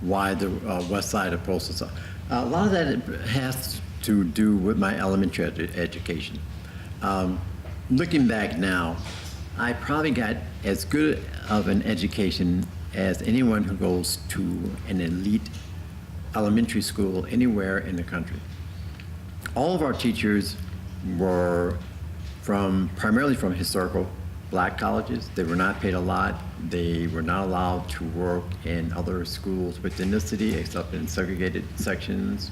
why the West Side opposed to South? A lot of that has to do with my elementary education. Looking back now, I probably got as good of an education as anyone who goes to an elite elementary school anywhere in the country. All of our teachers were primarily from historical black colleges. They were not paid a lot. They were not allowed to work in other schools within the city except in segregated sections.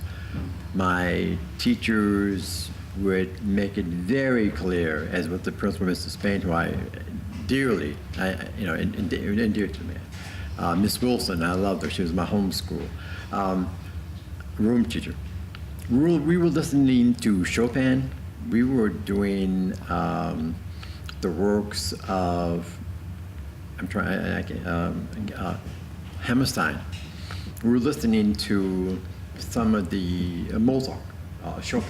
My teachers would make it very clear, as with the principal, Mr. Spain, who I dearly, endear to me. Miss Wilson, I loved her. She was my home school room teacher. We were listening to Chopin. We were doing the works of, Hammerstein. We were listening to some of the Mozart, Chopin.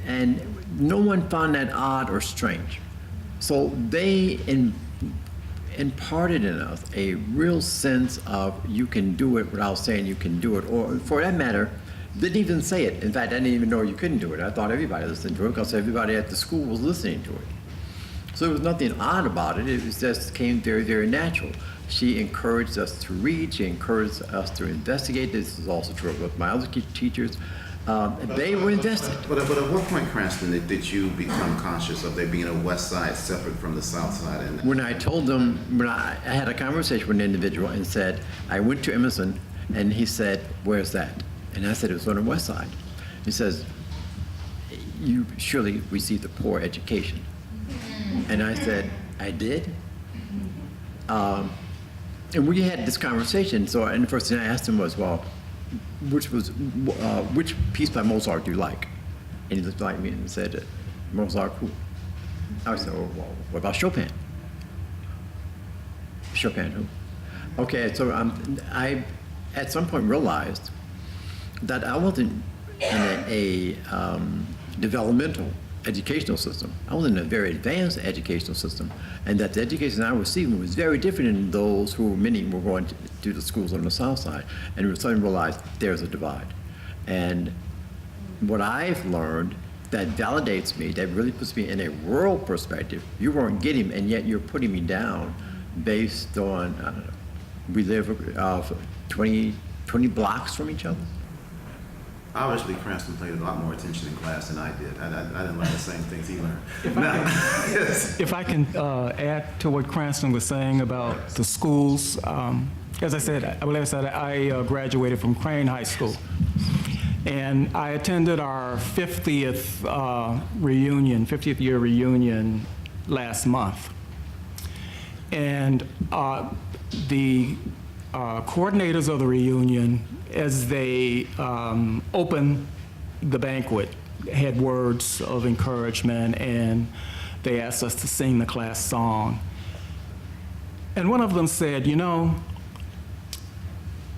And no one found that odd or strange. So they imparted in us a real sense of you can do it without saying you can do it, or for that matter, didn't even say it. In fact, I didn't even know you couldn't do it. I thought everybody listened to it because everybody at the school was listening to it. So there was nothing odd about it. It was just came very, very natural. She encouraged us to read. She encouraged us to investigate. This is also true with my other teachers. They were invested. But at what point, Cranston, did you become conscious of there being a West Side separate from the South Side? And when I told them, when I had a conversation with an individual and said, I went to Emerson, and he said, where's that? And I said, it was on the West Side. He says, you surely received a poor education. And I said, I did? and we had this conversation. So, and the first thing I asked him was, well, which piece by Mozart do you like? And he looked like me and said, Mozart who? I said, oh, well, what about Chopin? Chopin who? Okay, so I at some point realized that I wasn't in a developmental educational system. I was in a very advanced educational system, and that the education I was receiving was very different than those who many were going to the schools on the South Side. And we suddenly realized there's a divide. And what I've learned that validates me, that really puts me in a world perspective, you weren't getting, and yet you're putting me down based on, I don't know, we live 20 blocks from each other. Obviously, Cranston paid a lot more attention in class than I did. I didn't learn the same things he learned. If I can add to what Cranston was saying about the schools, as I said, I graduated from Crane High School. And I attended our 50th year reunion last month. And the coordinators of the reunion, as they opened the banquet, had words of encouragement, and they asked us to sing the class song. And one of them said, you know,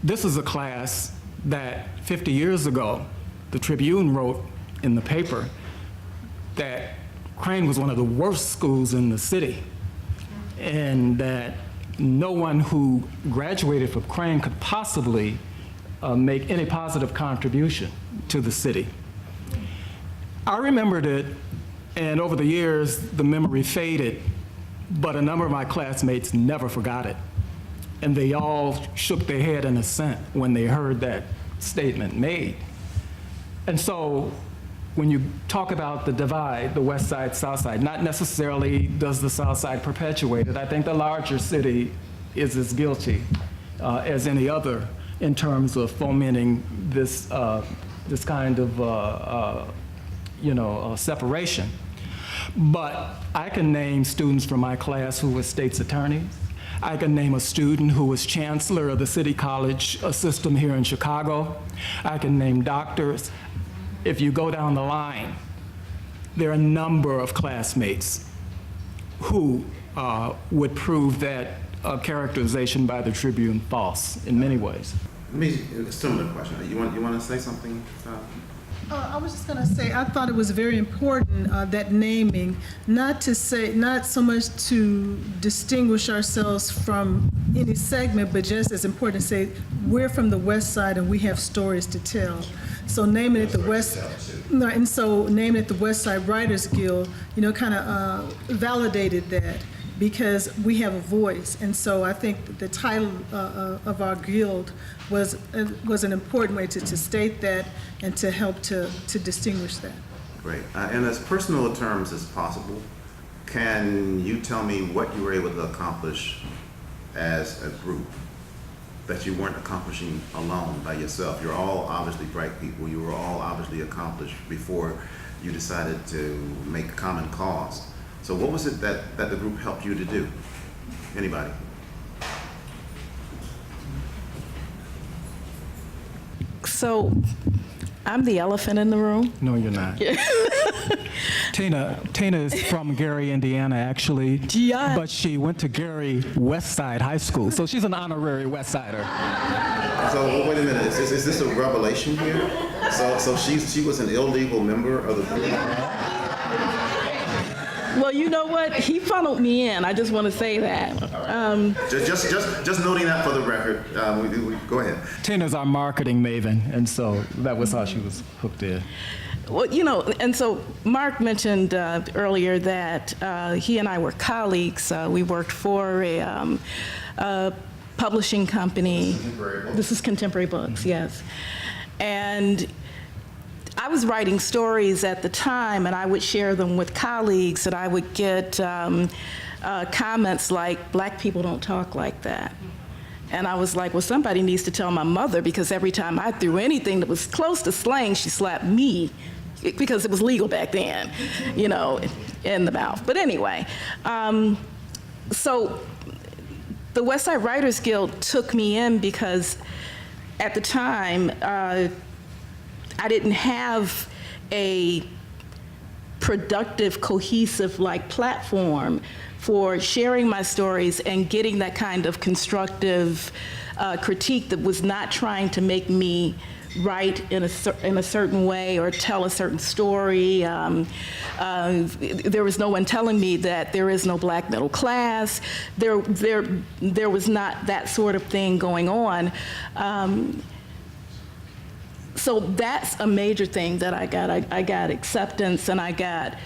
this is a class that 50 years ago, the Tribune wrote in the paper that Crane was one of the worst schools in the city, and that no one who graduated from Crane could possibly make any positive contribution to the city. I remembered it, and over the years, the memory faded, but a number of my classmates never forgot it. And they all shook their head in assent when they heard that statement made. And so when you talk about the divide, the West Side, South Side, not necessarily does the South Side perpetuate it. I think the larger city is as guilty as any other in terms of fomenting this, this kind of separation. But I can name students from my class who were state's attorneys. I can name a student who was chancellor of the City College system here in Chicago. I can name doctors. If you go down the line, there are a number of classmates who would prove that characterization by the Tribune false in many ways. Let me, a similar question. You want to say something? I was just going to say, I thought it was very important that naming, not so much to distinguish ourselves from any segment, but just as important to say, we're from the West Side and we have stories to tell. So naming it the West Side Writers Guild, kind of validated that, because we have a voice. And so I think the title of our guild was an important way to state that and to help to distinguish that. Great. In as personal terms as possible, can you tell me what you were able to accomplish as a group that you weren't accomplishing alone by yourself? You're all obviously bright people. You were all obviously accomplished before you decided to make a common cause. So what was it that the group helped you to do? Anybody? So I'm the elephant in the room. No, you're not. Tina is from Gary, Indiana, actually. Yeah. But she went to Gary West Side High School, so she's an honorary West Sider. So wait a minute, is this a revelation here? So she was an illegal member of the group? Well, you know what? He funneled me in. I just want to say that. Just noting that for the record. Go ahead. Tina's our marketing maven, and so that was how she was hooked in. Well, and so Mark mentioned earlier that he and I were colleagues. We worked for a publishing company. This is Contemporary Books, yes. And I was writing stories at the time, and I would share them with colleagues, and I would get comments like, "Black people don't talk like that." And I was like, well, somebody needs to tell my mother, because every time I threw anything that was close to slang, she slapped me, because it was legal back then, in the mouth. But anyway, so the West Side Writers Guild took me in because at the time, I didn't have a productive, cohesive platform for sharing my stories and getting that kind of constructive critique that was not trying to make me write in a certain way or tell a certain story. There was no one telling me that there is no black middle class. There was not that sort of thing going on. So that's a major thing that I got. I got acceptance, and I got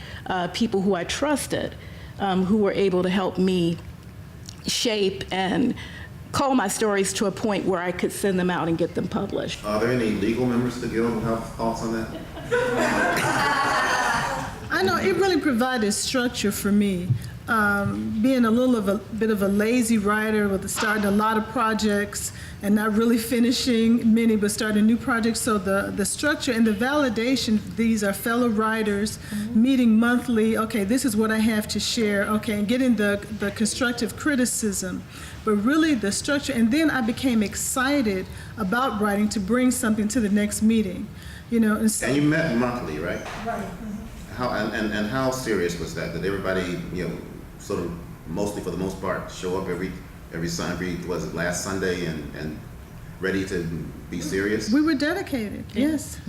people who I trusted who were able to help me shape and call my stories to a point where I could send them out and get them published. Are there any legal members of the Guild who have thoughts on that? I know it really provided structure for me. Being a bit of a lazy writer with starting a lot of projects and not really finishing many, but starting new projects. So the structure and the validation, these are fellow writers meeting monthly. Okay, this is what I have to share. Okay, and getting the constructive criticism, but really the structure. And then I became excited about writing to bring something to the next meeting, And, so, And you met monthly, right? right. How and how serious was that? Did everybody, sort of mostly for the most part, show up every was it last Sunday and ready to be serious? We were dedicated, yes.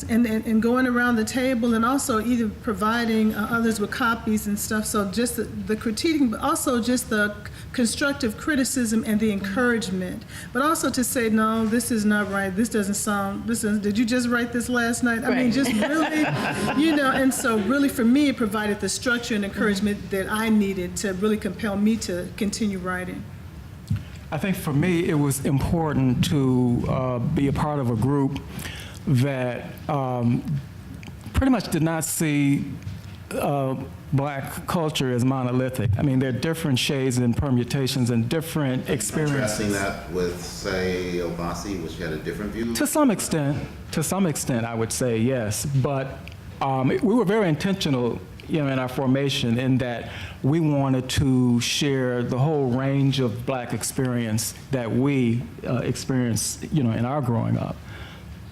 And going around the table and also either providing others with copies and stuff. So just the critiquing, but also just the constructive criticism and the encouragement. But also to say, no, this is not right. This doesn't sound, did you just write this last night? I mean, just really, and so really for me, it provided the structure and encouragement that I needed to really compel me to continue writing. I think for me, it was important to be a part of a group that pretty much did not see black culture as monolithic. I mean, there are different shades and permutations and different experiences. Contrasting that with, say, Obasi, which had a different view? To some extent, I would say yes. But we were very intentional in our formation in that we wanted to share the whole range of black experience that we experienced, in our growing up.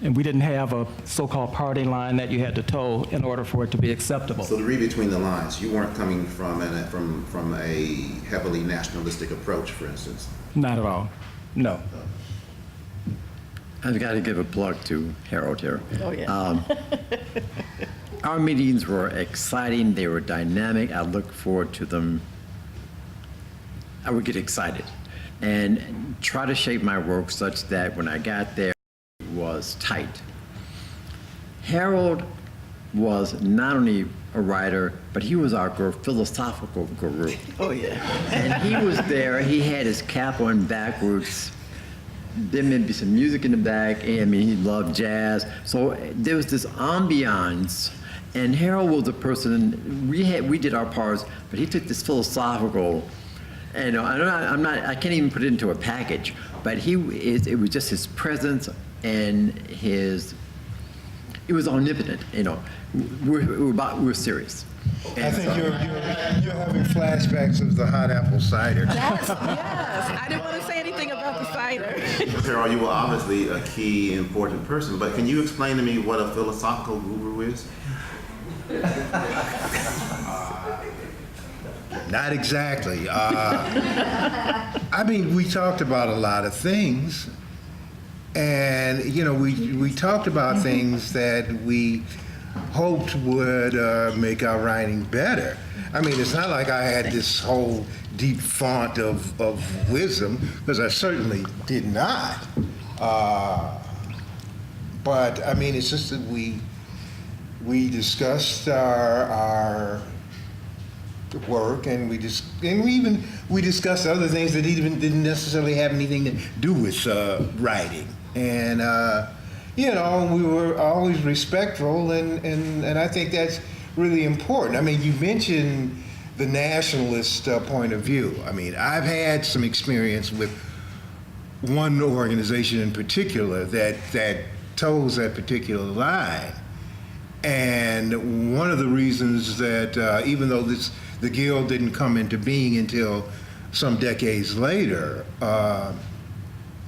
And we didn't have a so-called party line that you had to toe in order for it to be acceptable. So to read between the lines, you weren't coming from a heavily nationalistic approach, for instance? Not at all, no. I've got to give a plug to Harold here. Oh, yeah. Our meetings were exciting. They were dynamic. I look forward to them. I would get excited and try to shape my work such that when I got there, it was tight. Harold was not only a writer, but he was our philosophical guru. Oh, yeah. And he was there. He had his cap on backwards. There may be some music in the back. I mean, he loved jazz. So there was this ambiance. And Harold was a person, we did our parts, but he took this philosophical, and I can't even put it into a package, but it was just his presence and it was omnipotent, we're serious. I think you're having flashbacks of the hot apple cider. Yes. I didn't want to say anything about the cider. Harold, you were obviously a key important person, but can you explain to me what a philosophical guru is? Not exactly. I mean, we talked about a lot of things, and we talked about things that we hoped would make our writing better. I mean, it's not like I had this whole deep font of wisdom, because I certainly did not. But I mean, it's just that we discussed our work, and we discussed other things that even didn't necessarily have anything to do with writing. And we were always respectful, and I think that's really important. I mean, you mentioned the nationalist point of view. I mean, I've had some experience with one organization in particular that toes that particular line. And one of the reasons that even though the Guild didn't come into being until some decades later,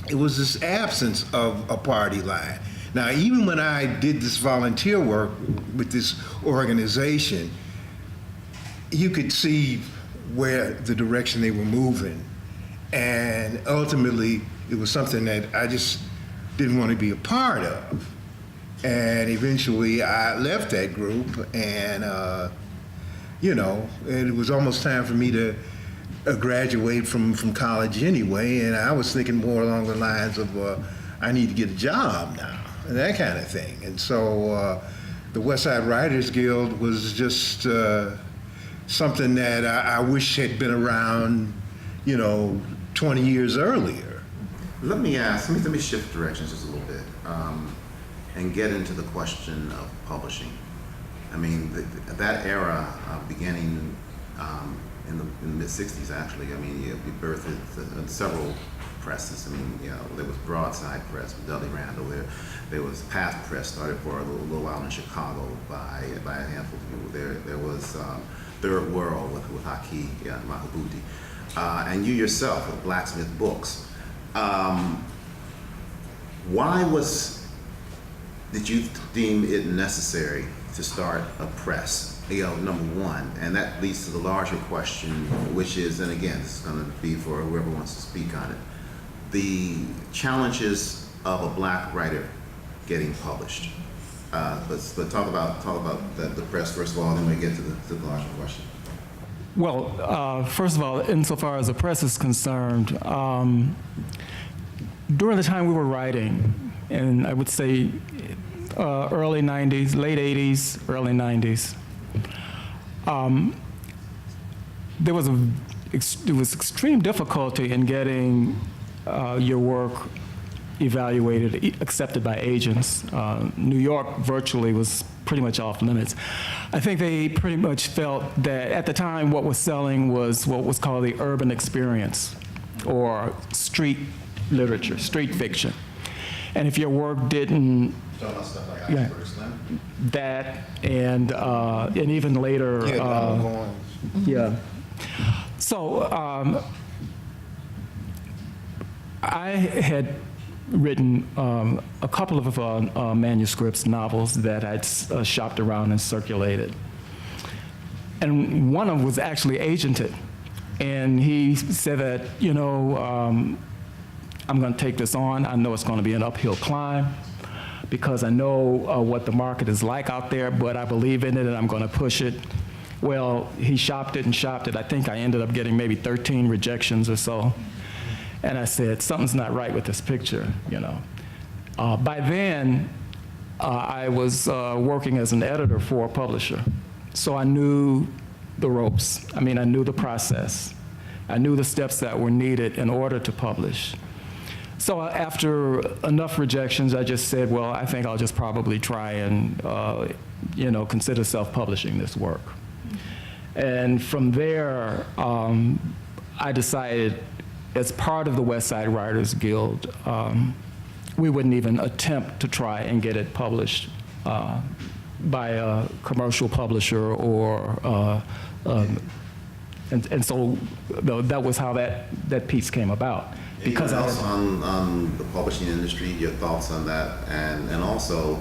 it was this absence of a party line. Now, even when I did this volunteer work with this organization, you could see where the direction they were moving. And ultimately, it was something that I just didn't want to be a part of. And eventually, I left that group, and, it was almost time for me to graduate from college anyway, and I was thinking more along the lines of, I need to get a job now, and that kind of thing. And so the West Side Writers Guild was just something that I wish had been around, 20 years earlier. Let me shift directions just a little bit and get into the question of publishing. I mean, that era beginning in the mid-'60s, actually. I mean, we birthed several presses. I mean, there was Broadside Press with Dudley Randall. There was Path Press, started for a little while in Chicago by a handful of people. There was Third World with Haki Mahabuti. And you yourself with Blacksmith Books. Why did you deem it necessary to start a press? Number one, and that leads to the larger question, which is, and again, this is going to be for whoever wants to speak on it, the challenges of a black writer getting published. Let's talk about the press first of all, and then we get to the larger question. Well, first of all, insofar as the press is concerned, during the time we were writing, and I would say early 90s, late 80s, early 90s, there was extreme difficulty in getting your work evaluated, accepted by agents. New York virtually was pretty much off limits. I think they pretty much felt that at the time what was selling was what was called the urban experience, or street literature, street fiction. And if your work didn't, Stuff like yeah, Iceberg Slim? that and even later, yeah. So I had written a couple of manuscripts, novels that I'd shopped around and circulated. And one of them was actually agented. And he said that, I'm going to take this on. I know it's going to be an uphill climb because I know what the market is like out there, but I believe in it and I'm going to push it. Well, he shopped it and shopped it. I think I ended up getting maybe 13 rejections or so. And I said, something's not right with this picture, By then, I was working as an editor for a publisher. So I knew the ropes. I mean, I knew the process. I knew the steps that were needed in order to publish. So after enough rejections, I just said, well, I think I'll just probably try and, consider self-publishing this work. And from there, I decided, as part of the West Side Writers Guild, we wouldn't even attempt to try and get it published by a commercial publisher or, and so that was how that piece came about. Because else on the publishing industry, your thoughts on that, and also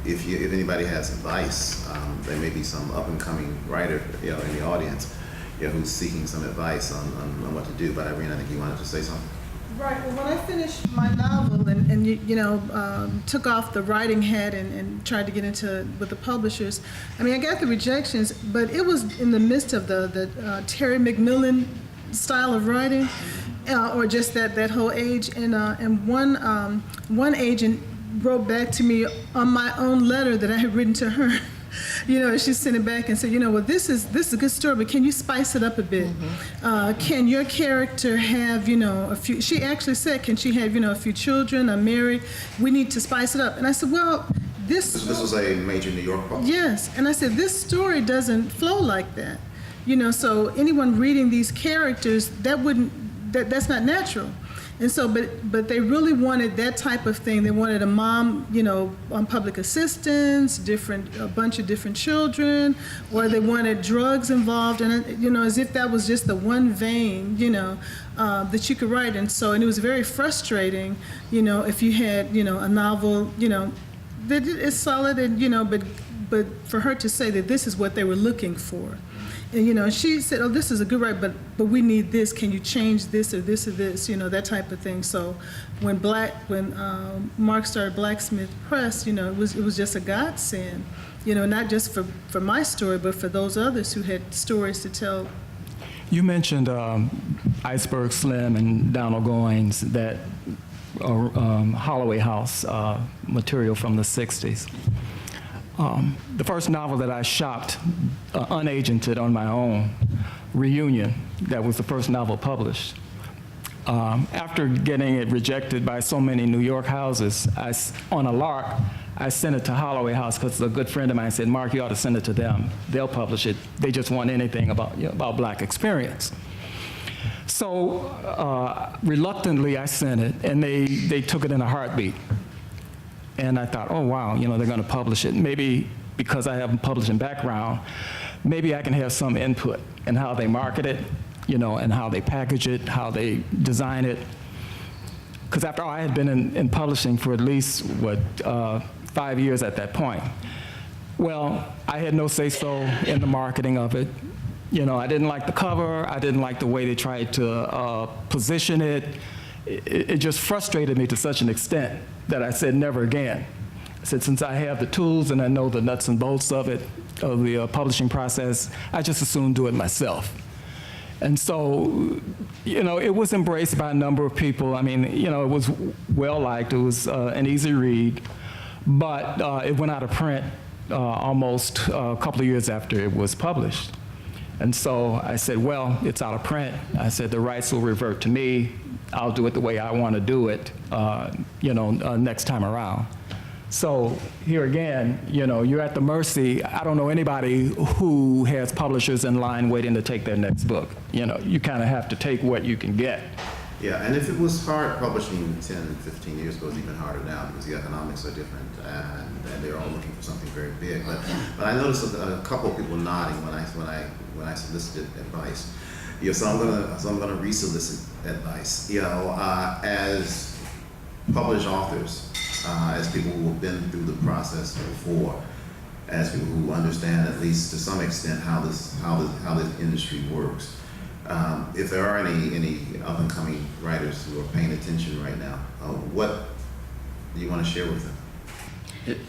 if anybody has advice, there may be some up and coming writer in the audience who's seeking some advice on what to do. But Irene, I think you wanted to say something. Right. Well, when I finished my novel and took off the writing hat and tried to get into with the publishers, I mean, I got the rejections, but it was in the midst of the Terry McMillan style of writing, or just that whole age. And one agent wrote back to me on my own letter that I had written to her. She sent it back and said, well, this is a good story, but can you spice it up a bit? Mm-hmm. Can your character have, a few, she actually said, can she have, a few children, married? We need to spice it up. And I said, well, this was a major New York publisher. Yes, and I said, this story doesn't flow like that. So anyone reading these characters, that's not natural. And so, but they really wanted that type of thing. They wanted a mom, on public assistance, a bunch of different children, or they wanted drugs involved, and as if that was just the one vein, that you could write. And it was very frustrating, if you had, a novel, that is solid, and but for her to say that this is what they were looking for. And she said, "Oh, this is a good write, but we need this. Can you change this or this or this? That type of thing." So, when Mark started Blacksmith Press, it was just a godsend. Not just for my story, but for those others who had stories to tell. You mentioned Iceberg Slim and Donald Goines, that Holloway House material from the 60s. The first novel that I shopped, unagented on my own, Reunion, that was the first novel published. After getting it rejected by so many New York houses, on a lark, I sent it to Holloway House because a good friend of mine said, "Mark, you ought to send it to them. They'll publish it. They just want anything about Black experience." So reluctantly, I sent it, and they took it in a heartbeat. And I thought, oh, wow, they're going to publish it. Maybe because I have a publishing background, maybe I can have some input in how they market it, and how they package it, how they design it. Because after all, I had been in publishing for at least, 5 years at that point. Well, I had no say-so in the marketing of it. I didn't like the cover. I didn't like the way they tried to position it. It just frustrated me to such an extent that I said, never again. I said, since I have the tools and I know the nuts and bolts of it, of the publishing process, I just as soon do it myself. And so, it was embraced by a number of people. I mean, it was well-liked. It was an easy read, but it went out of print almost a couple of years after it was published. And so I said, well, it's out of print. I said, the rights will revert to me. I'll do it the way I want to do it, next time around. So here again, you're at the mercy. I don't know anybody who has publishers in line waiting to take their next book. You kind of have to take what you can get. Yeah, and if it was hard publishing 10, 15 years ago, it's even harder now because the economics are different and they're all looking for something very big. But I noticed a couple of people nodding when I solicited advice. So I'm gonna resolicit advice. As published authors, as people who have been through the process before, as people who understand at least to some extent how this industry works. If there are any up and coming writers who are paying attention right now, what do you want to share with them?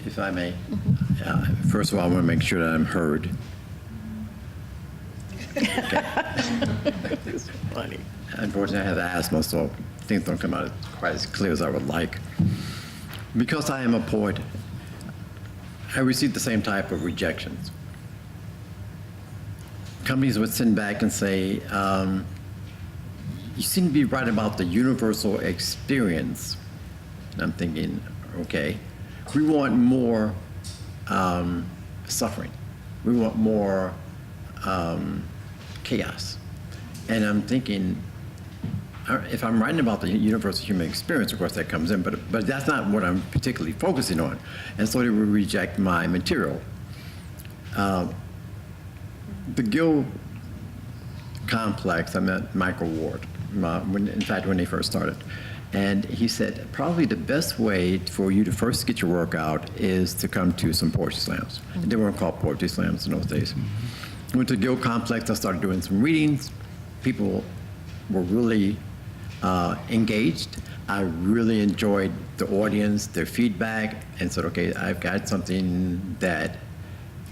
If I may, first of all, I want to make sure that I'm heard. Okay. It's funny. Unfortunately, I have asthma, so things don't come out quite as clear as I would like. Because I am a poet, I receive the same type of rejections. Companies would send back and say, you seem to be writing about the universal experience. And I'm thinking, okay, we want more suffering. We want more chaos. And I'm thinking, if I'm writing about the universal human experience, of course that comes in, but that's not what I'm particularly focusing on. And so they would reject my material. The Gill complex, I met Michael Ward, when they first started. And he said, probably the best way for you to first get your work out is to come to some poetry slams. They weren't called poetry slams in those days. Went to the Gill complex, I started doing some readings. People were really engaged. I really enjoyed the audience, their feedback, and said, okay, I've got something that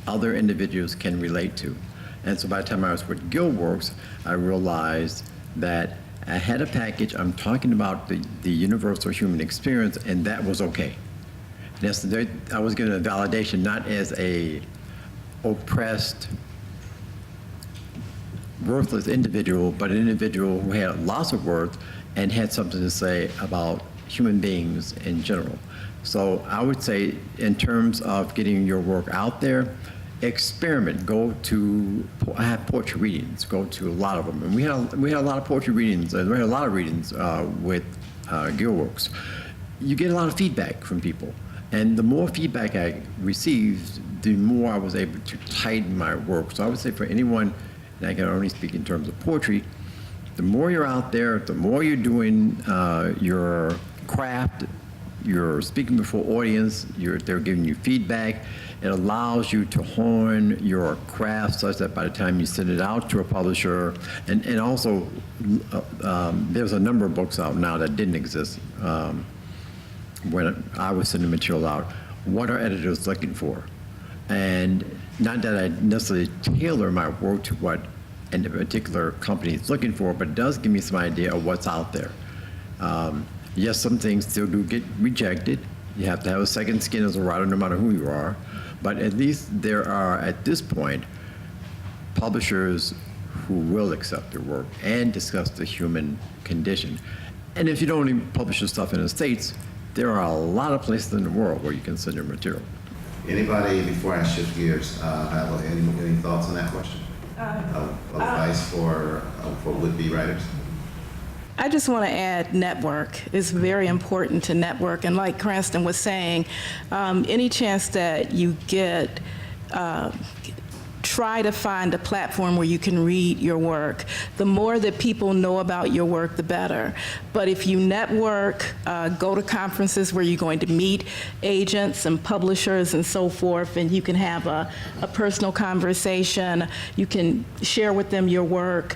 other individuals can relate to. And so by the time I was with Gillworks, I realized that I had a package. I'm talking about the universal human experience, and that was okay. I was given a validation not as a oppressed, worthless individual, but an individual who had lots of worth and had something to say about human beings in general. So I would say in terms of getting your work out there, experiment. I have poetry readings. Go to a lot of them, and we had a lot of poetry readings. We had a lot of readings with Gilworks. You get a lot of feedback from people, and the more feedback I received, the more I was able to tighten my work. So I would say for anyone, and I can only speak in terms of poetry, the more you're out there, the more you're doing your craft, you're speaking before audience, they're giving you feedback. It allows you to hone your craft such that by the time you send it out to a publisher, and also there's a number of books out now that didn't exist when I was sending material out. What are editors looking for? And not that I necessarily tailor my work to what a particular company is looking for, but it does give me some idea of what's out there. Yes, some things still do get rejected. You have to have a second skin as a writer no matter who you are. But at least there are, at this point, publishers who will accept your work and discuss the human condition. And if you don't only publish your stuff in the States, there are a lot of places in the world where you can send your material. Anybody, before I shift gears, have any thoughts on that question? Advice for would-be writers? I just want to add network. It's very important to network. And like Cranston was saying, any chance that you get, try to find a platform where you can read your work. The more that people know about your work, the better. But if you network, go to conferences where you're going to meet agents and publishers and so forth, and you can have a personal conversation, you can share with them your work.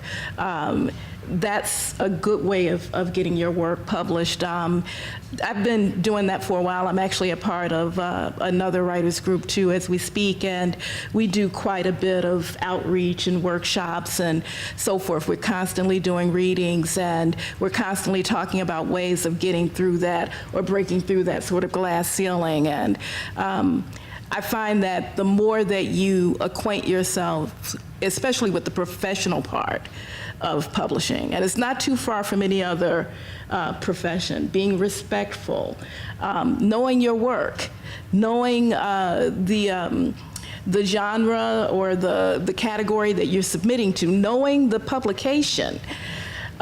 That's a good way of getting your work published. I've been doing that for a while. I'm actually a part of another writers group too as we speak, and we do quite a bit of outreach and workshops and so forth. We're constantly doing readings, and we're constantly talking about ways of getting through that or breaking through that sort of glass ceiling. And I find that the more that you acquaint yourself, especially with the professional part of publishing, and it's not too far from any other profession, being respectful, knowing your work, knowing the genre or the category that you're submitting to, knowing the publication.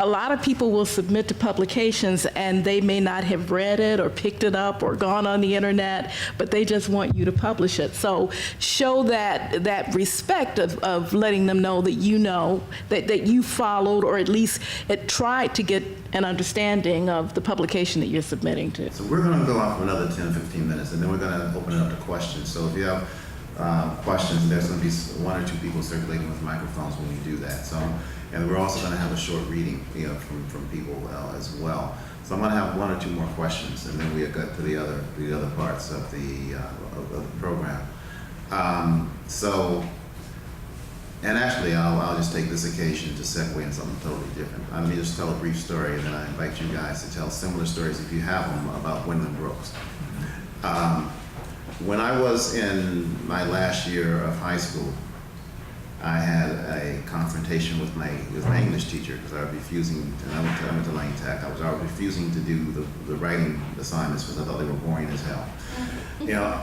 A lot of people will submit to publications and they may not have read it or picked it up or gone on the internet, but they just want you to publish it. So show that respect of letting them know that you know, that you followed or at least tried to get an understanding of the publication that you're submitting to. So we're going to go on for another 10, 15 minutes, and then we're going to open it up to questions. So if you have questions, there's going to be one or two people circulating with microphones when we do that. So, and we're also going to have a short reading, from people as well. So I'm going to have one or two more questions, and then we'll get to the other parts of the program. And actually, I'll just take this occasion to segue into something totally different. I'm going to just tell a brief story, and then I invite you guys to tell similar stories if you have them about Gwendolyn Brooks. When I was in my last year of high school, I had a confrontation with my English teacher because I was refusing, and I went to Lane Tech. I was refusing to do the writing assignments because I thought they were boring as hell.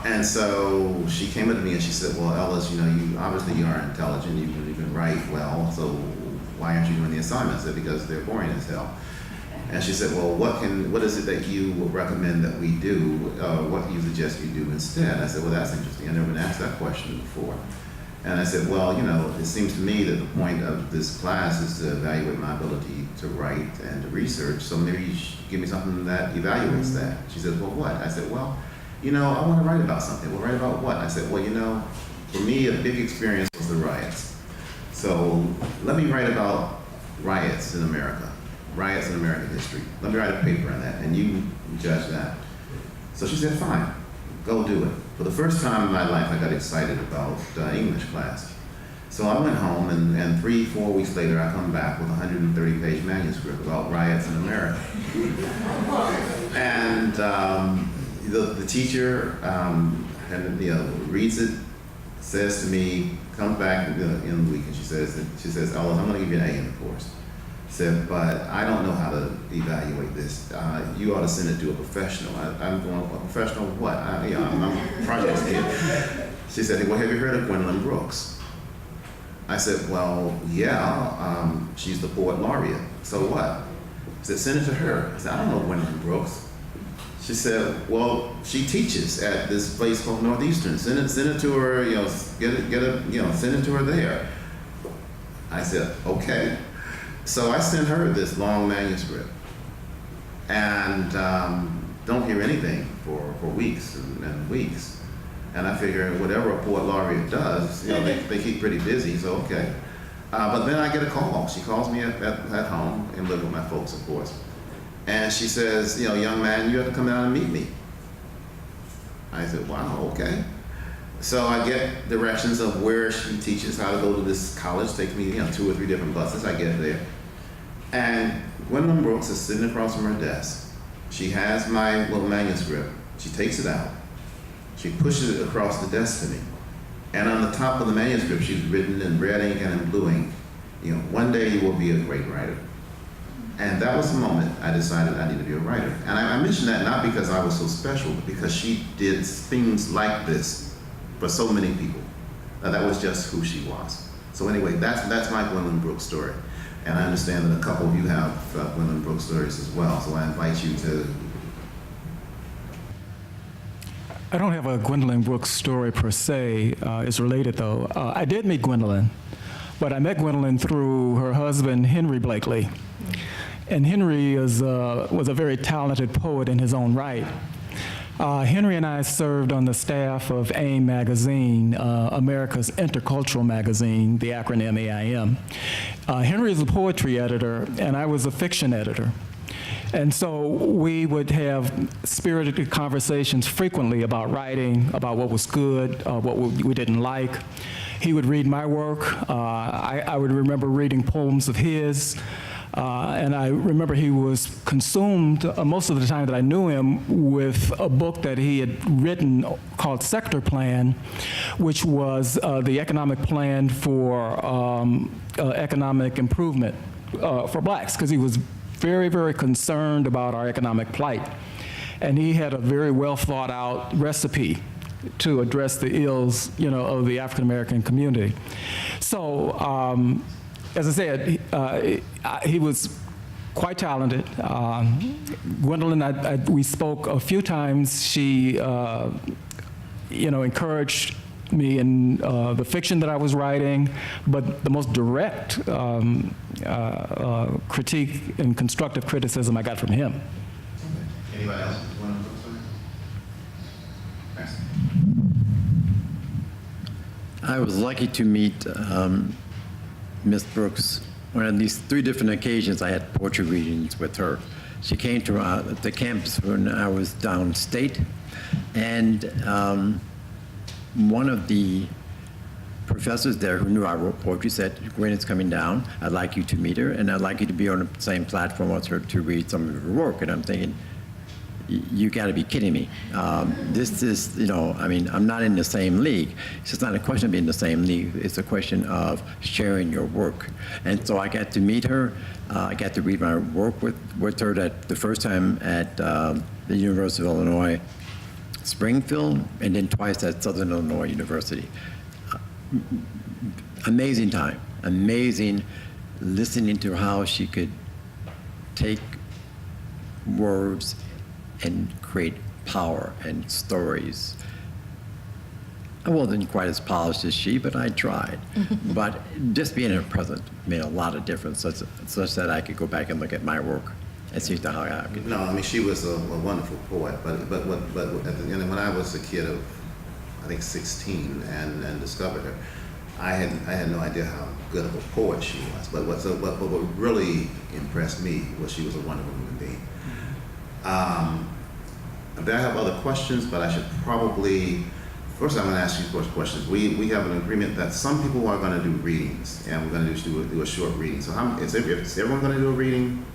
And so she came up to me and she said, "Well, Ellis, you obviously you are intelligent, you can write well, so why aren't you doing the assignments?" I said, "Because they're boring as hell." And she said, "Well, what is it that you would recommend that we do? What do you suggest we do instead?" I said, "Well, that's interesting. I never been asked that question before." And I said, "Well, it seems to me that the point of this class is to evaluate my ability to write and to research, so maybe you should give me something that evaluates that." She said, "Well, what?" I said, "Well, I want to write about something." "Well, write about what?" I said, "Well, for me, a big experience was the riots. So let me write about riots in America, riots in American history. Let me write a paper on that, and you judge that." So she said, "Fine, go do it." For the first time in my life, I got excited about English class. So I went home, and 3-4 weeks later, I come back with a 130-page manuscript about riots in America. And the teacher reads it, says to me, comes back in the week, and she says, "Ellis, I'm going to give you an A in the course." Said, "But I don't know how to evaluate this. You ought to send it to a professional." I'm going, "A professional what?" I'm a project head. She said, well, have you heard of Gwendolyn Brooks? I said, well, yeah, she's the poet laureate. So what? She said, send it to her. I said, I don't know Gwendolyn Brooks. She said, well, she teaches at this place called Northeastern. Send it to her, send it to her there. I said, okay. So I sent her this long manuscript, and don't hear anything for weeks and weeks. And I figure whatever a poet laureate does, they keep pretty busy, so okay. But then I get a call. She calls me at home and live with my folks, of course. And she says, young man, you have to come down and meet me. I said, wow, okay. So I get directions of where she teaches, how to go to this college. Takes me, 2 or 3 different buses. I get there. And Gwendolyn Brooks is sitting across from her desk. She has my little manuscript. She takes it out. She pushes it across the desk to me. And on the top of the manuscript, she's written in red ink and in blue ink, one day you will be a great writer. And that was the moment I decided I needed to be a writer. And I mention that not because I was so special, but because she did things like this for so many people. That was just who she was. So anyway, that's my Gwendolyn Brooks story. And I understand that a couple of you have Gwendolyn Brooks stories as well. So I invite you to. I don't have a Gwendolyn Brooks story per se. It's related though. I did meet Gwendolyn, but I met Gwendolyn through her husband, Henry Blakely. And Henry was a very talented poet in his own right. Henry and I served on the staff of AIM magazine, America's intercultural magazine, the acronym AIM. Henry is a poetry editor, and I was a fiction editor. And so we would have spirited conversations frequently about writing, about what was good, what we didn't like. He would read my work. I would remember reading poems of his. And I remember he was consumed most of the time that I knew him with a book that he had written called Sector Plan, which was the economic plan for economic improvement for blacks, because he was very, very concerned about our economic plight. And he had a very well thought out recipe to address the ills, of the African American community. So, as I said, he was quite talented. Gwendolyn, we spoke a few times. She, encouraged me in the fiction that I was writing, but the most direct critique and constructive criticism I got from him. Anybody else want to go? Thanks. I was lucky to meet Miss Brooks on at least 3 different occasions. I had poetry readings with her. She came to the campus when I was downstate, and one of the professors there who knew I wrote poetry said, Gwen is coming down, I'd like you to meet her, and I'd like you to be on the same platform as her to read some of her work. And I'm thinking, you got to be kidding me. This is, I'm not in the same league. It's just not a question of being in the same league. It's a question of sharing your work. And so I got to meet her. I got to read my work with her the first time at the University of Illinois, Springfield, and then twice at Southern Illinois University. Amazing time. Amazing listening to how she could take words and create power and stories. I wasn't quite as polished as she, but I tried. But just being in her presence made a lot of difference, such that I could go back and look at my work and see how I could. No, she was a wonderful poet, but at the end, when I was a kid of, I think 16, and discovered her, I had no idea how good of a poet she was. But what really impressed me was she was a wonderful human being. I have other questions, but I should probably, first I'm going to ask you first questions. We have an agreement that some people are going to do readings, and we're going to do a short reading. So is everyone going to do a reading?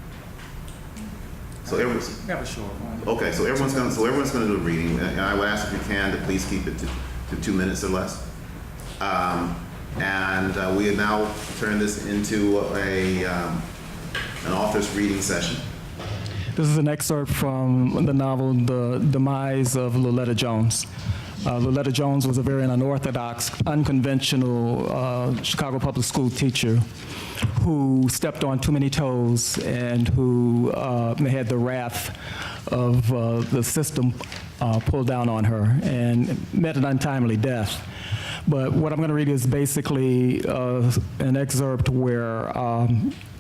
So everyone's have a short one. Okay, so everyone's going to do a reading, and I would ask if you can to please keep it to 2 minutes or less. And we now turn this into an author's reading session. This is an excerpt from the novel The Demise of Loletta Jones. Loretta Jones was a very unorthodox, unconventional Chicago public school teacher who stepped on too many toes and who had the wrath of the system pulled down on her and met an untimely death. But what I'm going to read is basically an excerpt where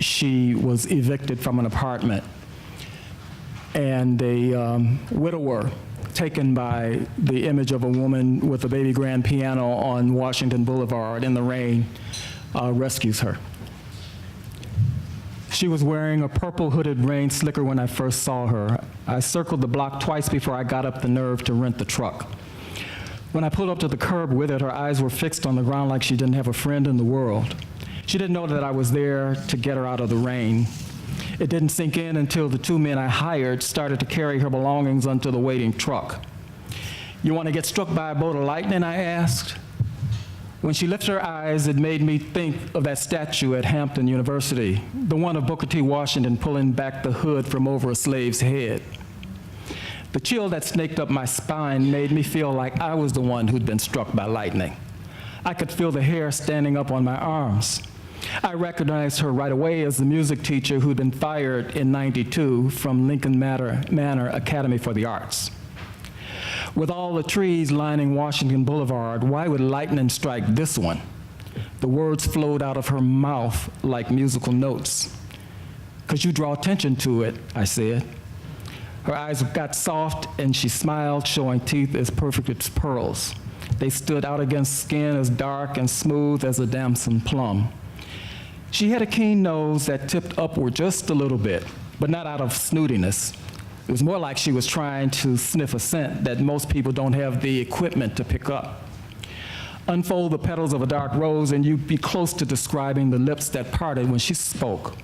she was evicted from an apartment, and a widower, taken by the image of a woman with a baby grand piano on Washington Boulevard in the rain, rescues her. She was wearing a purple hooded rain slicker when I first saw her. I circled the block twice before I got up the nerve to rent the truck. When I pulled up to the curb with it, her eyes were fixed on the ground like she didn't have a friend in the world. She didn't know that I was there to get her out of the rain. It didn't sink in until the two men I hired started to carry her belongings onto the waiting truck. "You want to get struck by a bolt of lightning?" I asked. When she lifted her eyes, it made me think of that statue at Hampton University, the one of Booker T. Washington pulling back the hood from over a slave's head. The chill that snaked up my spine made me feel like I was the one who'd been struck by lightning. I could feel the hair standing up on my arms. I recognized her right away as the music teacher who'd been fired in '92 from Lincoln Manor Academy for the Arts. With all the trees lining Washington Boulevard, why would lightning strike this one? The words flowed out of her mouth like musical notes. "'Cause you draw attention to it," I said. Her eyes got soft and she smiled, showing teeth as perfect as pearls. They stood out against skin as dark and smooth as a damson plum. She had a keen nose that tipped upward just a little bit, but not out of snootiness. It was more like she was trying to sniff a scent that most people don't have the equipment to pick up. Unfold the petals of a dark rose and you'd be close to describing the lips that parted when she spoke.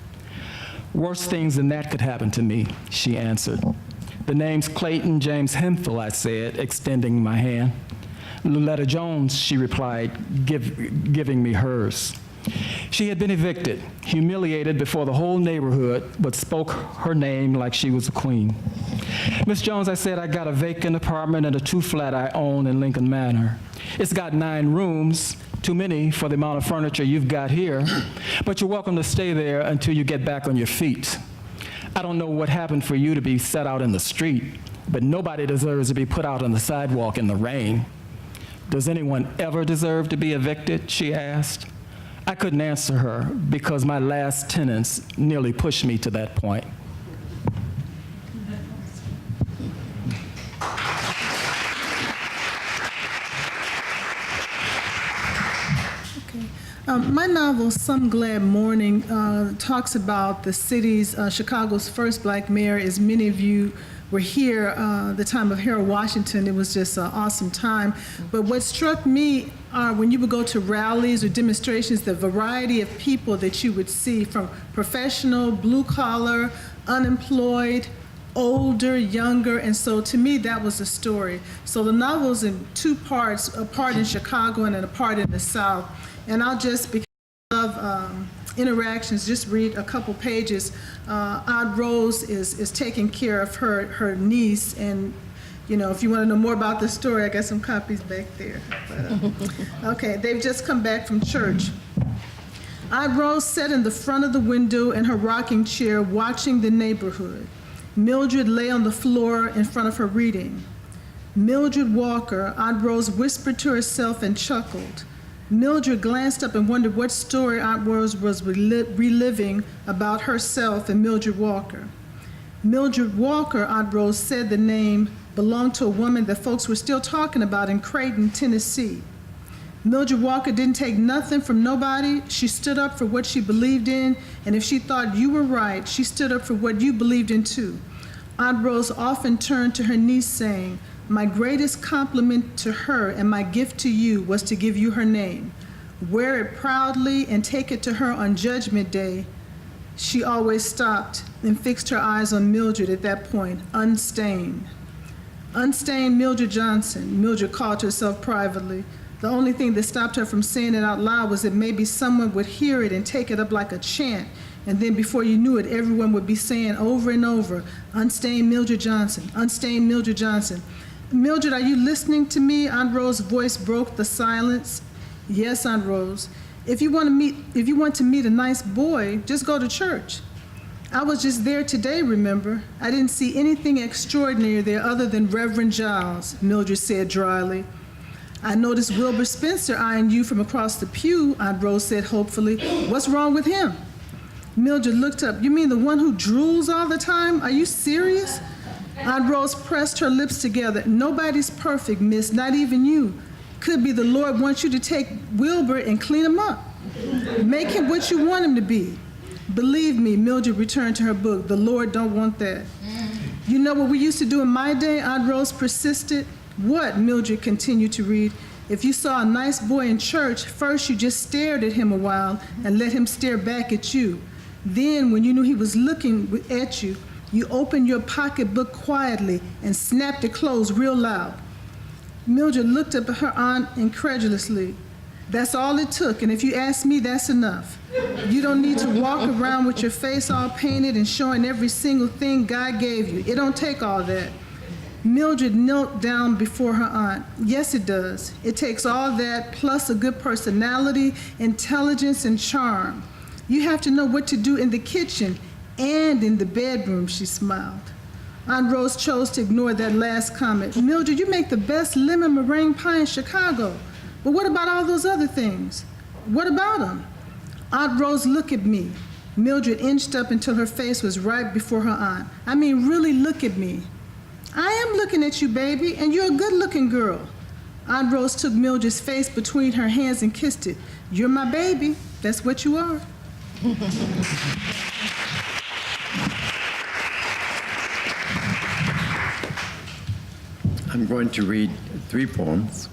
"Worse things than that could happen to me," she answered. "The name's Clayton James Hemphill," I said, extending my hand. "Loretta Jones," she replied, giving me hers. She had been evicted, humiliated before the whole neighborhood, but spoke her name like she was a queen. "Miss Jones," I said, "I got a vacant apartment in a 2-flat I own in Lincoln Manor. It's got 9 rooms, too many for the amount of furniture you've got here, but you're welcome to stay there until you get back on your feet. I don't know what happened for you to be set out in the street, but nobody deserves to be put out on the sidewalk in the rain." "Does anyone ever deserve to be evicted?" she asked. I couldn't answer her because my last tenants nearly pushed me to that point. My novel, Some Glad Morning, talks about the city's, Chicago's first black mayor. As many of you were here the time of Harold Washington, it was just an awesome time. But what struck me when you would go to rallies or demonstrations, the variety of people that you would see, from professional, blue collar, unemployed, older, younger, and so to me that was the story. So the novel's in 2 parts, a part in Chicago and a part in the South. And I'll just, because of interactions, just read a couple pages. Aunt Rose is taking care of her niece, and you know, if you want to know more about the story, I got some copies back there. But, okay, they've just come back from church. Aunt Rose sat in the front of the window in her rocking chair watching the neighborhood. Mildred lay on the floor in front of her reading. Mildred Walker, Aunt Rose whispered to herself and chuckled. Mildred glanced up and wondered what story Aunt Rose was reliving about herself and Mildred Walker. Mildred Walker, Aunt Rose said the name, belonged to a woman that folks were still talking about in Creighton, Tennessee. Mildred Walker didn't take nothing from nobody. She stood up for what she believed in, and if she thought you were right, she stood up for what you believed in too. Aunt Rose often turned to her niece saying, "My greatest compliment to her and my gift to you was to give you her name. Wear it proudly and take it to her on Judgment Day." She always stopped and fixed her eyes on Mildred at that point, unstained. Unstained Mildred Johnson, Mildred called herself privately. The only thing that stopped her from saying it out loud was that maybe someone would hear it and take it up like a chant, and then before you knew it, everyone would be saying over and over, "Unstained Mildred Johnson, unstained Mildred Johnson." Mildred, are you listening to me? Aunt Rose's voice broke the silence. Yes, Aunt Rose. If you want to meet a nice boy, just go to church. I was just there today, remember? I didn't see anything extraordinary there other than Reverend Giles, Mildred said dryly. I noticed Wilbur Spencer eyeing you from across the pew, Aunt Rose said hopefully. What's wrong with him? Mildred looked up. You mean the one who drools all the time? Are you serious? Aunt Rose pressed her lips together. Nobody's perfect, miss, not even you. Could be the Lord wants you to take Wilbur and clean him up. Make him what you want him to be. Believe me, Mildred returned to her book. The Lord don't want that. You know what we used to do in my day? Aunt Rose persisted. What? Mildred continued to read. If you saw a nice boy in church, first you just stared at him a while and let him stare back at you. Then, when you knew he was looking at you, you opened your pocketbook quietly and snapped it closed real loud. Mildred looked up at her aunt incredulously. That's all it took, and if you ask me, that's enough. You don't need to walk around with your face all painted and showing every single thing God gave you. It don't take all that. Mildred knelt down before her aunt. Yes, it does. It takes all that, plus a good personality, intelligence, and charm. You have to know what to do in the kitchen and in the bedroom, she smiled. Aunt Rose chose to ignore that last comment. Mildred, you make the best lemon meringue pie in Chicago. But what about all those other things? What about them? Aunt Rose, look at me. Mildred inched up until her face was right before her aunt. I mean, really look at me. I am looking at you, baby, and you're a good-looking girl. Aunt Rose took Mildred's face between her hands and kissed it. You're my baby. That's what you are. I'm going to read 3 poems.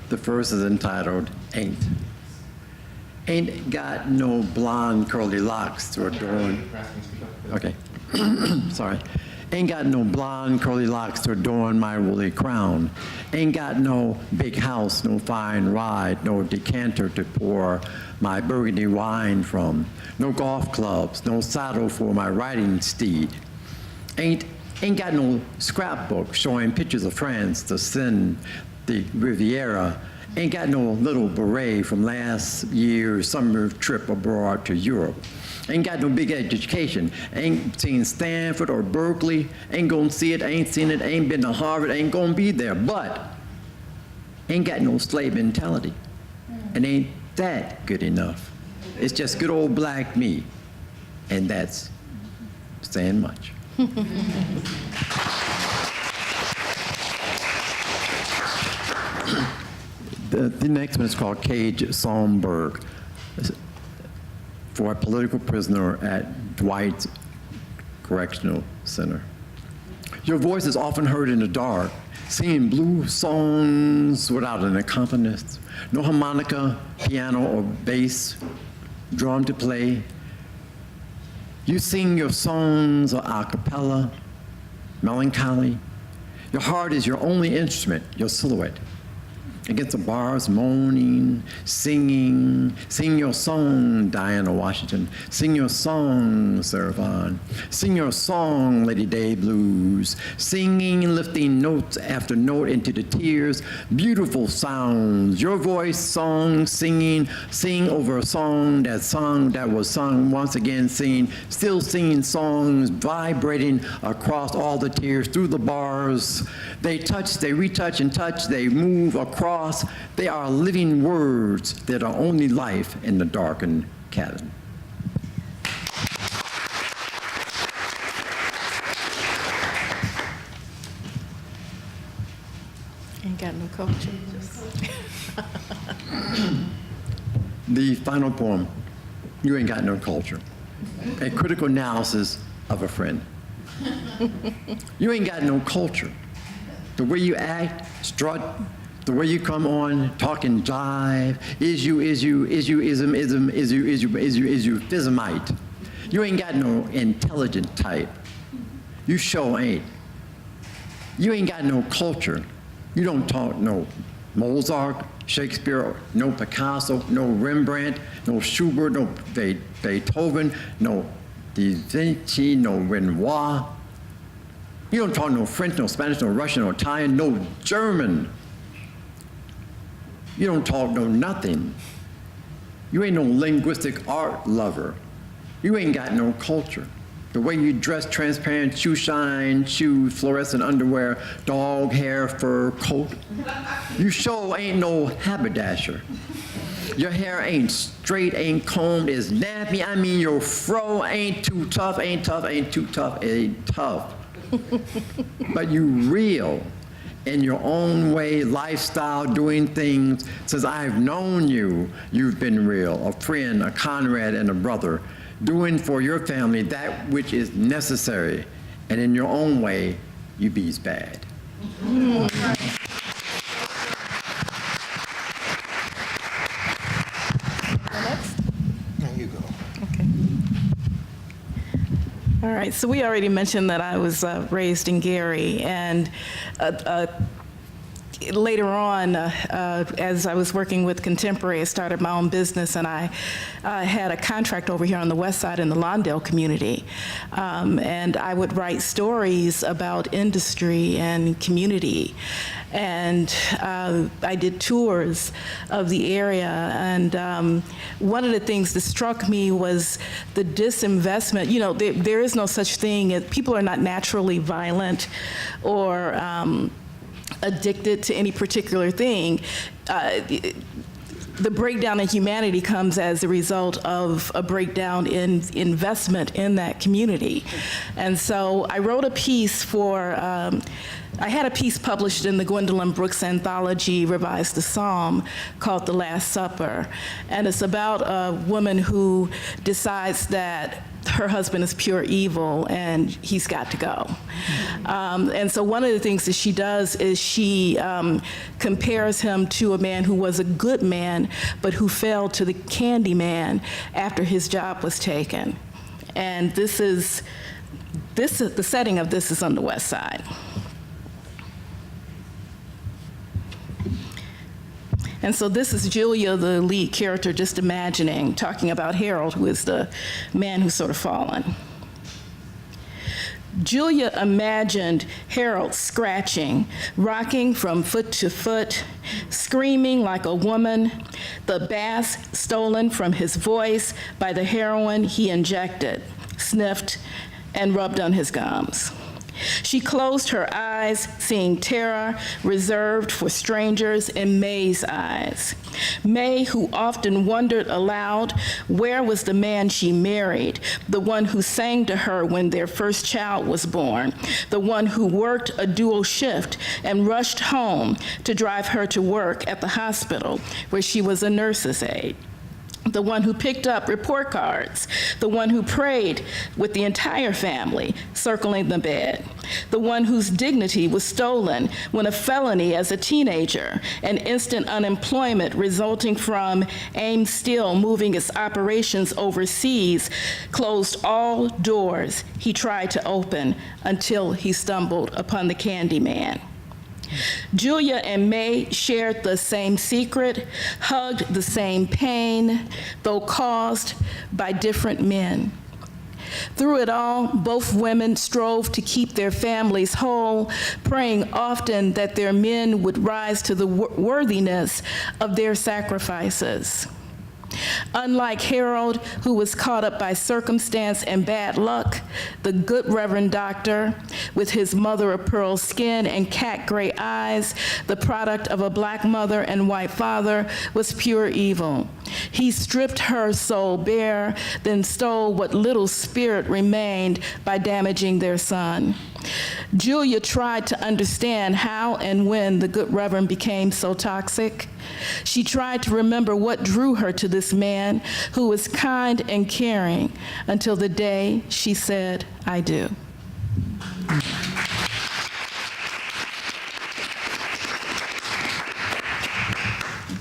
The first is entitled Ain't. Ain't got no blonde curly locks to adorn. Okay, sorry. Ain't got no blonde curly locks to adorn my woolly crown. Ain't got no big house, no fine ride, no decanter to pour my burgundy wine from, no golf clubs, no saddle for my riding steed. Ain't got no scrapbook showing pictures of France to send the Riviera. Ain't got no little beret from last year's summer trip abroad to Europe. Ain't got no big education. Ain't seen Stanford or Berkeley. Ain't gonna see it, ain't seen it, ain't been to Harvard, ain't gonna be there. But ain't got no slave mentality. And ain't that good enough. It's just good old black me. And that's saying much. The next one is called Cage Salmberg, for a political prisoner at Dwight's Correctional Center. Your voice is often heard in the dark, singing blue songs without an accompanist, no harmonica, piano, or bass, drum to play. You sing your songs a cappella, melancholy. Your heart is your only instrument, your silhouette. Against the bars, moaning, singing. Sing your song, Diana Washington. Sing your song, Sarah Vaughan. Sing your song, Lady Day Blues. Singing and lifting notes after note into the tears. Beautiful sounds. Your voice, song, singing. Sing over a song that was sung once again, singing. Still singing songs, vibrating across all the tears through the bars. They touch, they retouch and touch. They move across. They are living words that are only life in the darkened cabin. Ain't got no culture. The final poem, You Ain't Got No Culture, a critical analysis of a friend. You ain't got no culture. The way you act, strut, the way you come on, talking jive, is you fismite. You ain't got no intelligent type. You sure ain't. You ain't got no culture. You don't talk no Mozart, Shakespeare, no Picasso, no Rembrandt, no Schubert, no Beethoven, no Divinci no Renoir. You don't talk no French, no Spanish, no Russian, no Italian, no German. You don't talk no nothing. You ain't no linguistic art lover. You ain't got no culture. The way you dress, transparent shoe shine, shoes, fluorescent underwear, dog hair, fur coat. You sure ain't no haberdasher. Your hair ain't straight, ain't combed, is nappy. I mean, your fro ain't too tough, ain't tough, ain't too tough, ain't tough. But you real in your own way, lifestyle, doing things. Since I've known you, you've been real, a friend, a comrade, and a brother, doing for your family that which is necessary. And in your own way, you be's bad. There you go. All right, so we already mentioned that I was raised in Gary, and later on, as I was working with Contemporary, I started my own business, and I had a contract over here on the west side in the Lawndale community. And I would write stories about industry and community. And I did tours of the area. And one of the things that struck me was the disinvestment. You know, there is no such thing as, people are not naturally violent or addicted to any particular thing. The breakdown in humanity comes as a result of a breakdown in investment in that community. And so I wrote a piece for, I had a piece published in the Gwendolyn Brooks anthology, Revised the Psalm, called The Last Supper. And it's about a woman who decides that her husband is pure evil and he's got to go. And so one of the things that she does is she compares him to a man who was a good man, but who fell to the candy man after his job was taken. And the setting of this is on the west side. And so this is Julia, the lead character, just imagining, talking about Harold, who is the man who's sort of fallen. Julia imagined Harold scratching, rocking from foot to foot, screaming like a woman, the bass stolen from his voice by the heroin he injected, sniffed, and rubbed on his gums. She closed her eyes, seeing terror reserved for strangers in May's eyes. May, who often wondered aloud, where was the man she married, the one who sang to her when their first child was born, the one who worked a dual shift and rushed home to drive her to work at the hospital where she was a nurse's aide, the one who picked up report cards, the one who prayed with the entire family, circling the bed, the one whose dignity was stolen when a felony as a teenager and instant unemployment resulting from AIM Steel moving its operations overseas closed all doors he tried to open until he stumbled upon the candy man. Julia and May shared the same secret, hugged the same pain, though caused by different men. Through it all, both women strove to keep their families whole, praying often that their men would rise to the worthiness of their sacrifices. Unlike Harold, who was caught up by circumstance and bad luck, the good Reverend Doctor, with his mother-of-pearl skin and cat-gray eyes, the product of a black mother and white father, was pure evil. He stripped her soul bare, then stole what little spirit remained by damaging their son. Julia tried to understand how and when the good Reverend became so toxic. She tried to remember what drew her to this man who was kind and caring until the day she said, "I do."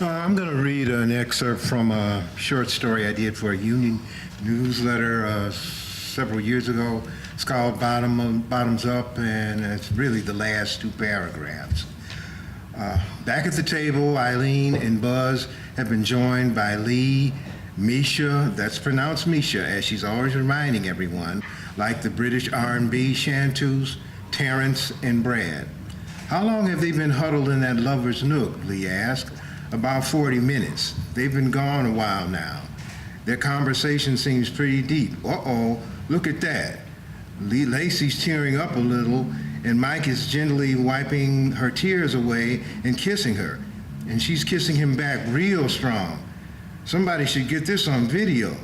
I'm going to read an excerpt from a short story I did for a union newsletter several years ago. It's called Bottoms Up, and it's really the last two paragraphs. Back at the table, Eileen and Buzz have been joined by Lee, Misha, that's pronounced Misha, as she's always reminding everyone, like the British R&B chanteuse, Terrence and Brad. How long have they been huddled in that lover's nook, Lee asked. About 40 minutes. They've been gone a while now. Their conversation seems pretty deep. Uh-oh, look at that. Lacey's tearing up a little, and Mike is gently wiping her tears away and kissing her. And she's kissing him back real strong. Somebody should get this on video.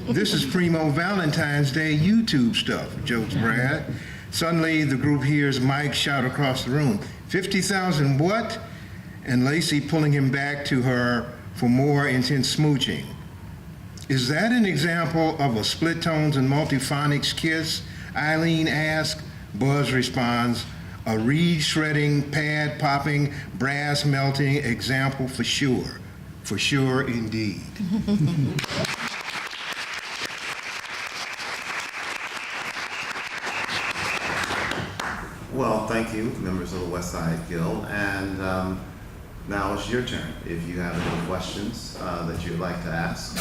This is primo Valentine's Day YouTube stuff, jokes Brad. Suddenly, the group hears Mike shout across the room, 50,000 what? And Lacey pulling him back to her for more intense smooching. Is that an example of a split tones and multiphonics kiss? Eileen asks. Buzz responds, a reed shredding, pad popping, brass melting example for sure. For sure indeed. Well, thank you, members of the West Side Guild. And now it's your turn. If you have any questions that you'd like to ask,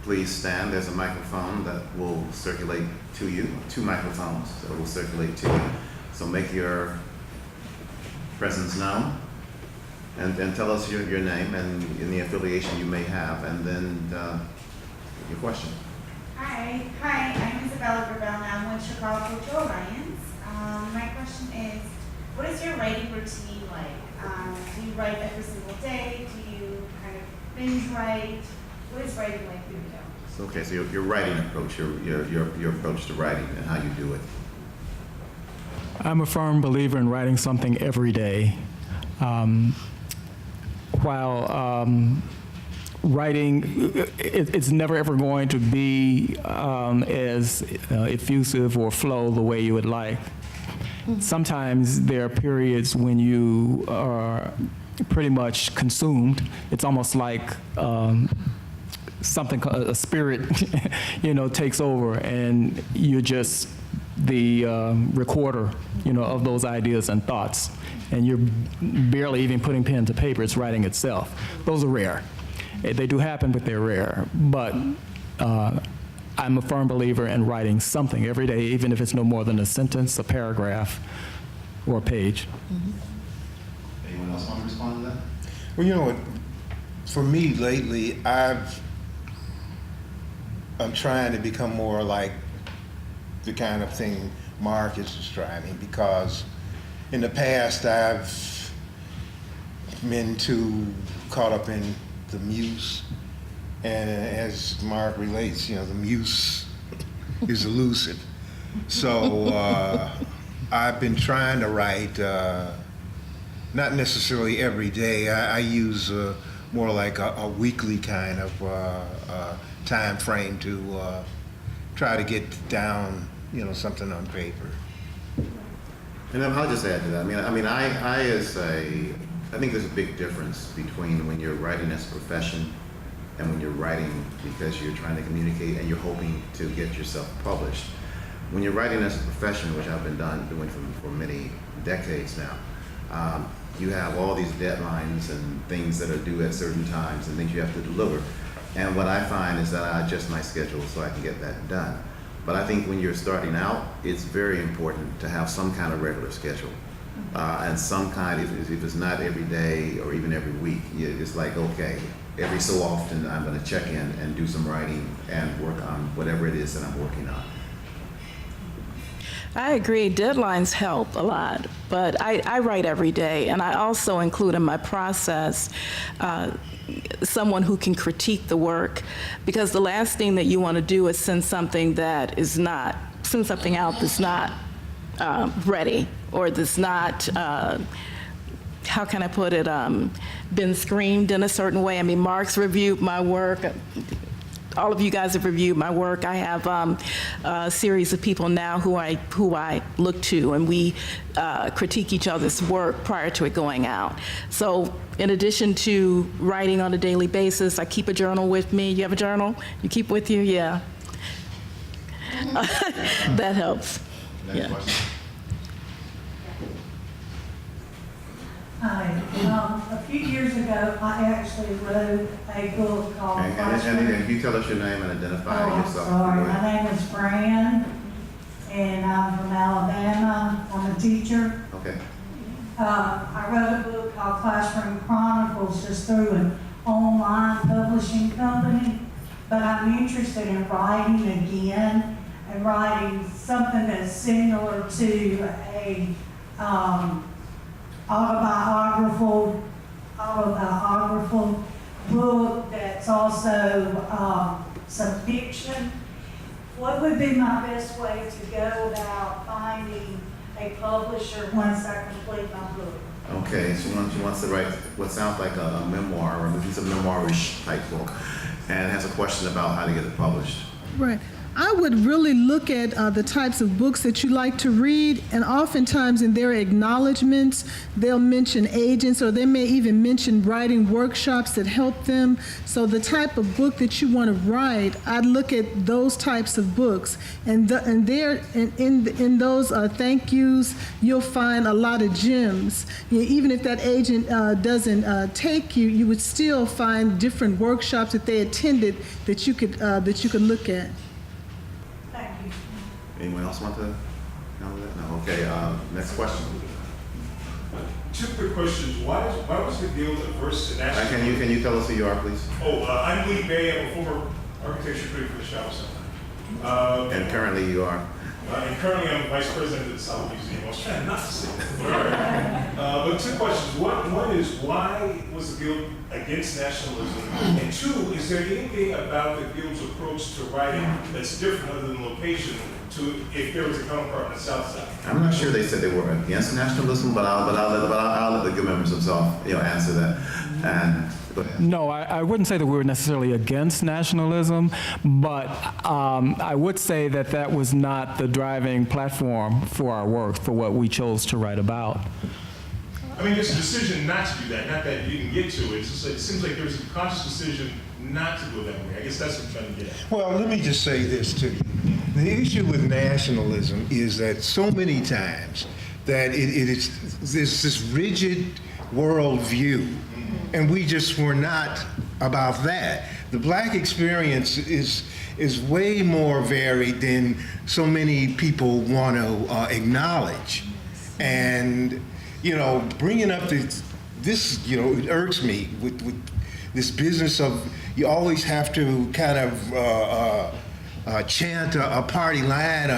please stand. There's a microphone that will circulate to you, 2 microphones that will circulate to you. So make your presence known and tell us your name and the affiliation you may have, and then your question. Hi, I'm Isabella Gravel, and I'm with Chicago Cultural Alliance. My question is, what is your writing routine like? Do you write every single day? Do you kind of binge write? What is writing like for you? So, okay, so your writing approach, your approach to writing and how you do it. I'm a firm believer in writing something every day. While writing, it's never ever going to be as effusive or flow the way you would like. Sometimes there are periods when you are pretty much consumed. It's almost like something, a spirit, takes over, and you're just the recorder, of those ideas and thoughts. And you're barely even putting pen to paper, it's writing itself. Those are rare. They do happen, but they're rare. But I'm a firm believer in writing something every day, even if it's no more than a sentence, a paragraph, or a page. Anyone else want to respond to that? Well, you know what? For me lately, I'm trying to become more like the kind of thing Mark is describing, because in the past I've been too caught up in the muse, and as Mark relates, the muse is elusive. So I've been trying to write, not necessarily every day. I use more like a weekly kind of time frame to try to get down, something on paper. And I'll just add to that. I think there's a big difference between when you're writing as a profession and when you're writing because you're trying to communicate and you're hoping to get yourself published. When you're writing as a profession, which I've been doing for many decades now, you have all these deadlines and things that are due at certain times and things you have to deliver. And what I find is that I adjust my schedule so I can get that done. But I think when you're starting out, it's very important to have some kind of regular schedule. And some kind, if it's not every day or even every week, it's like, okay, every so often I'm going to check in and do some writing and work on whatever it is that I'm working on. I agree, deadlines help a lot, but I write every day, and I also include in my process someone who can critique the work, because the last thing that you want to do is send something out that's not ready, or that's not, how can I put it, been screened in a certain way. I mean, Mark's reviewed my work. All of you guys have reviewed my work. I have a series of people now who I look to, and we critique each other's work prior to it going out. So in addition to writing on a daily basis, I keep a journal with me. You have a journal? You keep with you? Yeah. That helps. Next Yeah. question. Hi. A few years ago, I actually wrote a book called And can you tell us your name and identify Oh, yourself? sorry. My name is Fran, and I'm from Alabama. I'm a teacher. Okay. I wrote a book called Classroom Chronicles just through an online publishing company, but I'm interested in writing again and writing something that's similar to a autobiographical book that's also some fiction. What would be my best way to go about finding a publisher once I complete my book? Okay, so she wants to write what sounds like a memoir, or at least a memoirish type book, and has a question about how to get it published. Right. I would really look at the types of books that you like to read, and oftentimes in their acknowledgments, they'll mention agents, or they may even mention writing workshops that help them. So the type of book that you want to write, I'd look at those types of books, and in those thank yous, you'll find a lot of gems. Even if that agent doesn't take you, you would still find different workshops that they attended that you could look at. Anyone else want to handle that? No. Okay. Next question. Two quick questions. Why was the Guild averse to national? Can you tell us who you are, please? I'm Lee Bay. I'm a former architecture critic for the Shower Center. And currently you are? And currently I'm vice president of the South Museum. I was trying not to say that. But two questions. One is, why was the Guild against nationalism? And two, is there anything about the Guild's approach to writing that's different other than location to if there was a counterpart in the South Side? I'm not sure they said they were against nationalism, but I'll let the Guild members themselves answer that. And go ahead. No, I wouldn't say that we were necessarily against nationalism, but I would say that that was not the driving platform for our work, for what we chose to write about. I mean, it's a decision not to do that, not that you didn't get to it. It's just like, it seems like there's a conscious decision not to go that way. I guess that's what I'm trying to get at. Well, let me just say this to you. The issue with nationalism is that so many times that there's this rigid worldview, and we just were not about that. The Black experience is way more varied than so many people want to acknowledge. And, bringing up this, it irks me with this business of you always have to kind of chant a party line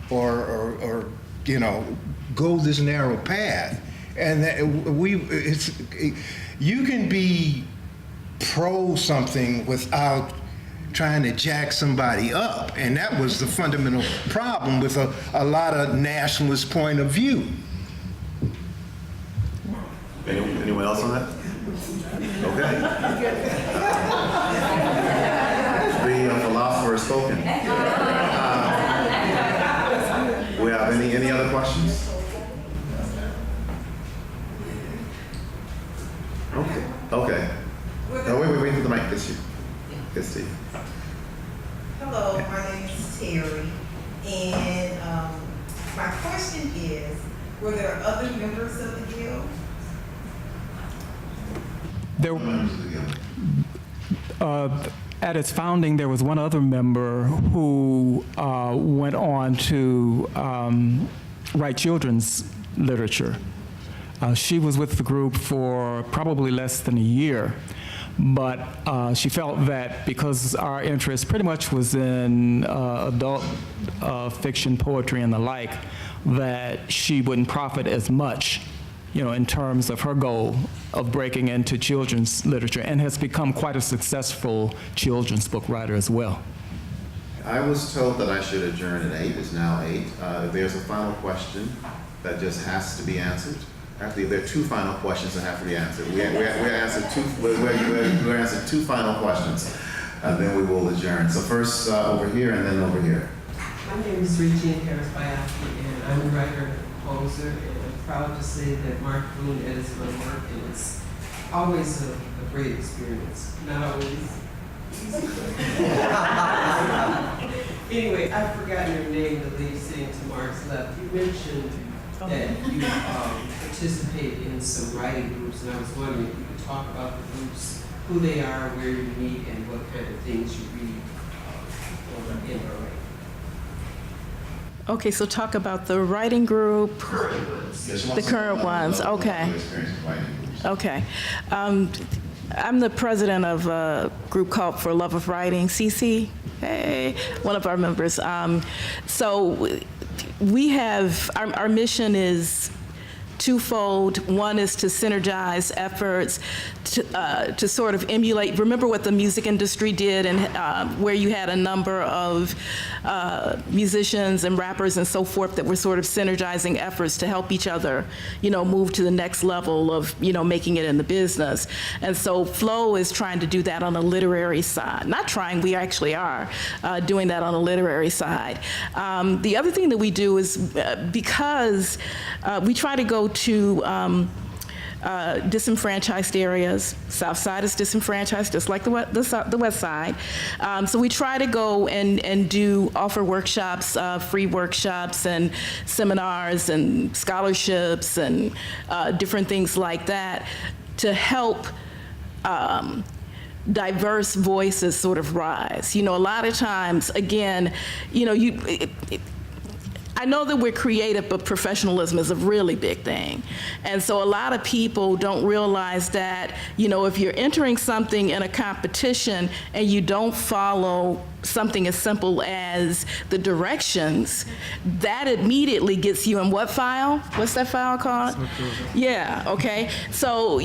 or go this narrow path. And that you can be pro something without trying to jack somebody up. And that was the fundamental problem with a lot of nationalist point of view. Anyone else on that? Okay. The philosopher has spoken. We have any other questions? Okay. Oh, wait for the mic. It's you. Hello, my name is Terry, and my question is, were there other members of the Guild? At its founding, there was one other member who went on to write children's literature. She was with the group for probably less than a year, but she felt that because our interest pretty much was in adult fiction, poetry, and the like, that she wouldn't profit as much, in terms of her goal of breaking into children's literature, and has become quite a successful children's book writer as well. I was told that I should adjourn at 8. It's now 8. There's a final question that just has to be answered. Actually, there are two final questions that have to be answered. We're answered two final questions, and then we will adjourn. So first over here, and then over here. My name is Regine Harris-Bayaki, and I'm a writer and composer, and I'm proud to say that Mark Boone edits my work, and it's always a great experience. Not always easy. Anyway, I've forgotten your name, the lady sitting to Mark's left. You mentioned that you participate in some writing groups, and I was wondering if you could talk about the groups, who they are, where you meet, and what kind of things you read in or writing. Okay, so talk about the writing group, the current ones. Okay. Okay. I'm the president of a group called For Love of Writing, CC. Hey, one of our members. So we have, our mission is twofold. One is to synergize efforts to sort of emulate, remember what the music industry did, and where you had a number of musicians and rappers and so forth that were sort of synergizing efforts to help each other, move to the next level of, making it in the business. And so Flow is trying to do that on the literary side. Not trying, we actually are doing that on the literary side. The other thing that we do is because we try to go to disenfranchised areas. South Side is disenfranchised, just like the West Side. So we try to go and offer workshops, free workshops and seminars and scholarships and different things like that to help diverse voices sort of rise. A lot of times, again, I know that we're creative, but professionalism is a really big thing. And so a lot of people don't realize that, if you're entering something in a competition and you don't follow something as simple as the directions, that immediately gets you in what file? What's that file called? Yeah, okay. So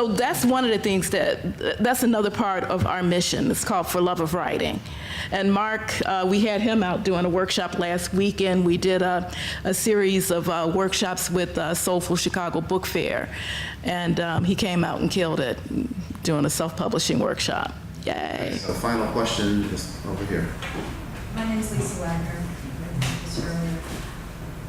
that's one of the things that's another part of our mission. It's called For Love of Writing. And Mark, we had him out doing a workshop last weekend. We did a series of workshops with Soulful Chicago Book Fair. And he came out and killed it doing a self-publishing workshop. Yay. So final question is over here. My name is Lisa Wagner.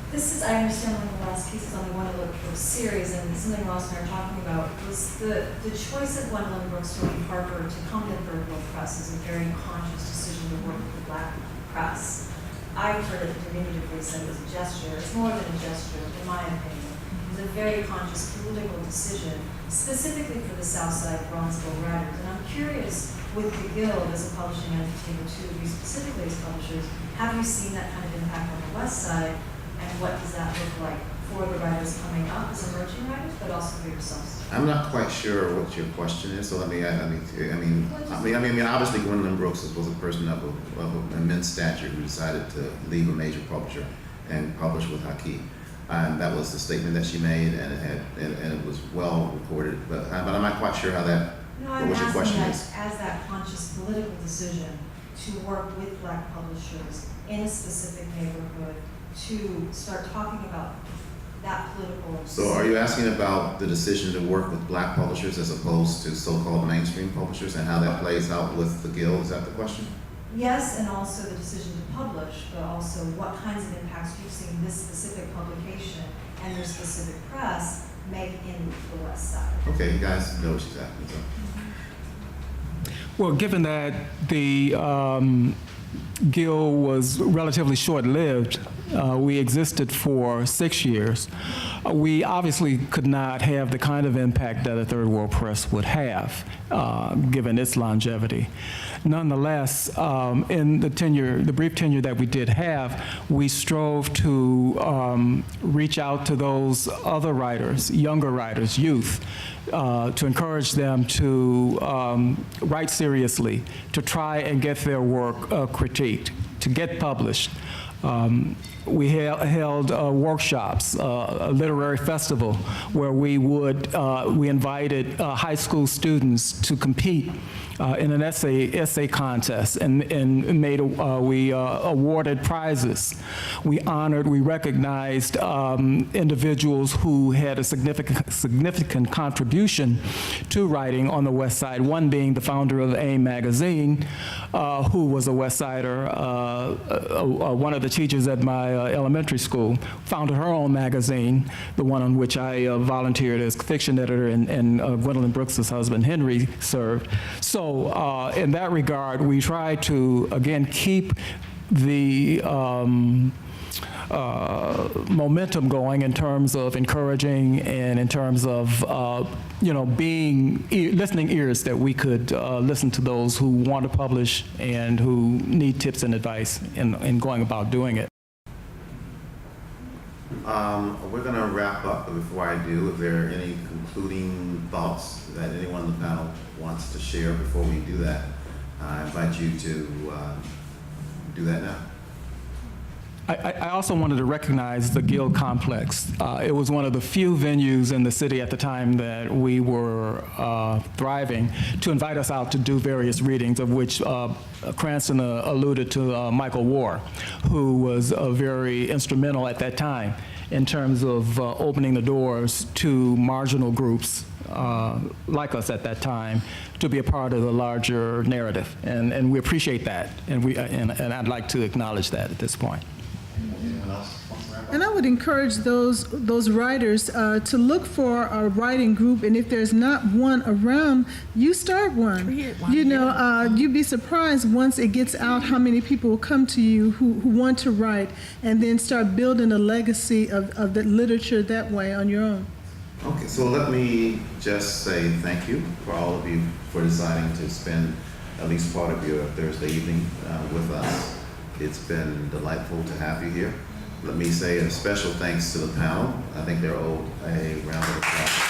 This is, I understand, one of the last pieces on the One to Look book series, and something Ross and I are talking about was the choice of Gwendolyn Brooks Tony Parker to come to Third World Press is a very conscious decision to work with the Black press. I've heard it diminutively said it was a gesture. It's more than a gesture, in my opinion. It was a very conscious political decision, specifically for the Southside Bronzeville writers. And I'm curious, with the Guild as a publishing entity, the two of you specifically as publishers, have you seen that kind of impact on the West Side? And what does that look like for the writers coming up as emerging writers, but also for yourselves? I'm not quite sure what your question is, so obviously Gwendolyn Brooks was a person of immense stature who decided to leave a major publisher and publish with Haki. And that was the statement that she made, and it was well recorded. But I'm not quite sure how that. No, I'm what your question asking is. as that conscious political decision to work with Black publishers in a specific neighborhood to start talking about that political. So are you asking about the decision to work with Black publishers as opposed to so-called mainstream publishers and how that plays out with the Guild? Is that the question? Yes, and also the decision to publish, but also what kinds of impacts you've seen this specific publication and their specific press make in the West Side. Okay, you guys know what she's asking. So. Well, given that the Guild was relatively short-lived, we existed for 6 years. We obviously could not have the kind of impact that a Third World Press would have, given its longevity. Nonetheless, in the brief tenure that we did have, we strove to reach out to those other writers, younger writers, youth, to encourage them to write seriously, to try and get their work critiqued, to get published. We held workshops, a literary festival, where we invited high school students to compete in an essay contest, and we awarded prizes. We recognized individuals who had a significant contribution to writing on the West Side. One being the founder of AIM magazine, who was a West Sider, one of the teachers at my elementary school, founded her own magazine, the one on which I volunteered as fiction editor, and Gwendolyn Brooks' husband Henry served. So in that regard, we try to, again, keep the momentum going in terms of encouraging and in terms of being listening ears that we could listen to those who want to publish and who need tips and advice in going about doing it. We're going to wrap up, but before I do, if there are any concluding thoughts that anyone on the panel wants to share before we do that, I invite you to do that now. I also wanted to recognize the Guild Complex. It was one of the few venues in the city at the time that we were thriving to invite us out to do various readings, of which Cranston alluded to Michael Warr, who was very instrumental at that time in terms of opening the doors to marginal groups like us at that time to be a part of the larger narrative. And we appreciate that, and I'd like to acknowledge that at this point. Anyone else? And I would encourage those writers to look for a writing group, and if there's not one around, you start one. Create one, You know, you'd be surprised once it gets out how many people will come to you who want to write, and then start building a legacy of the literature that way on your own. Okay, so let me just say thank you for all of you for deciding to spend at least part of your Thursday evening with us. It's been delightful to have you here. Let me say a special thanks to the panel. I think they're owed a round of applause.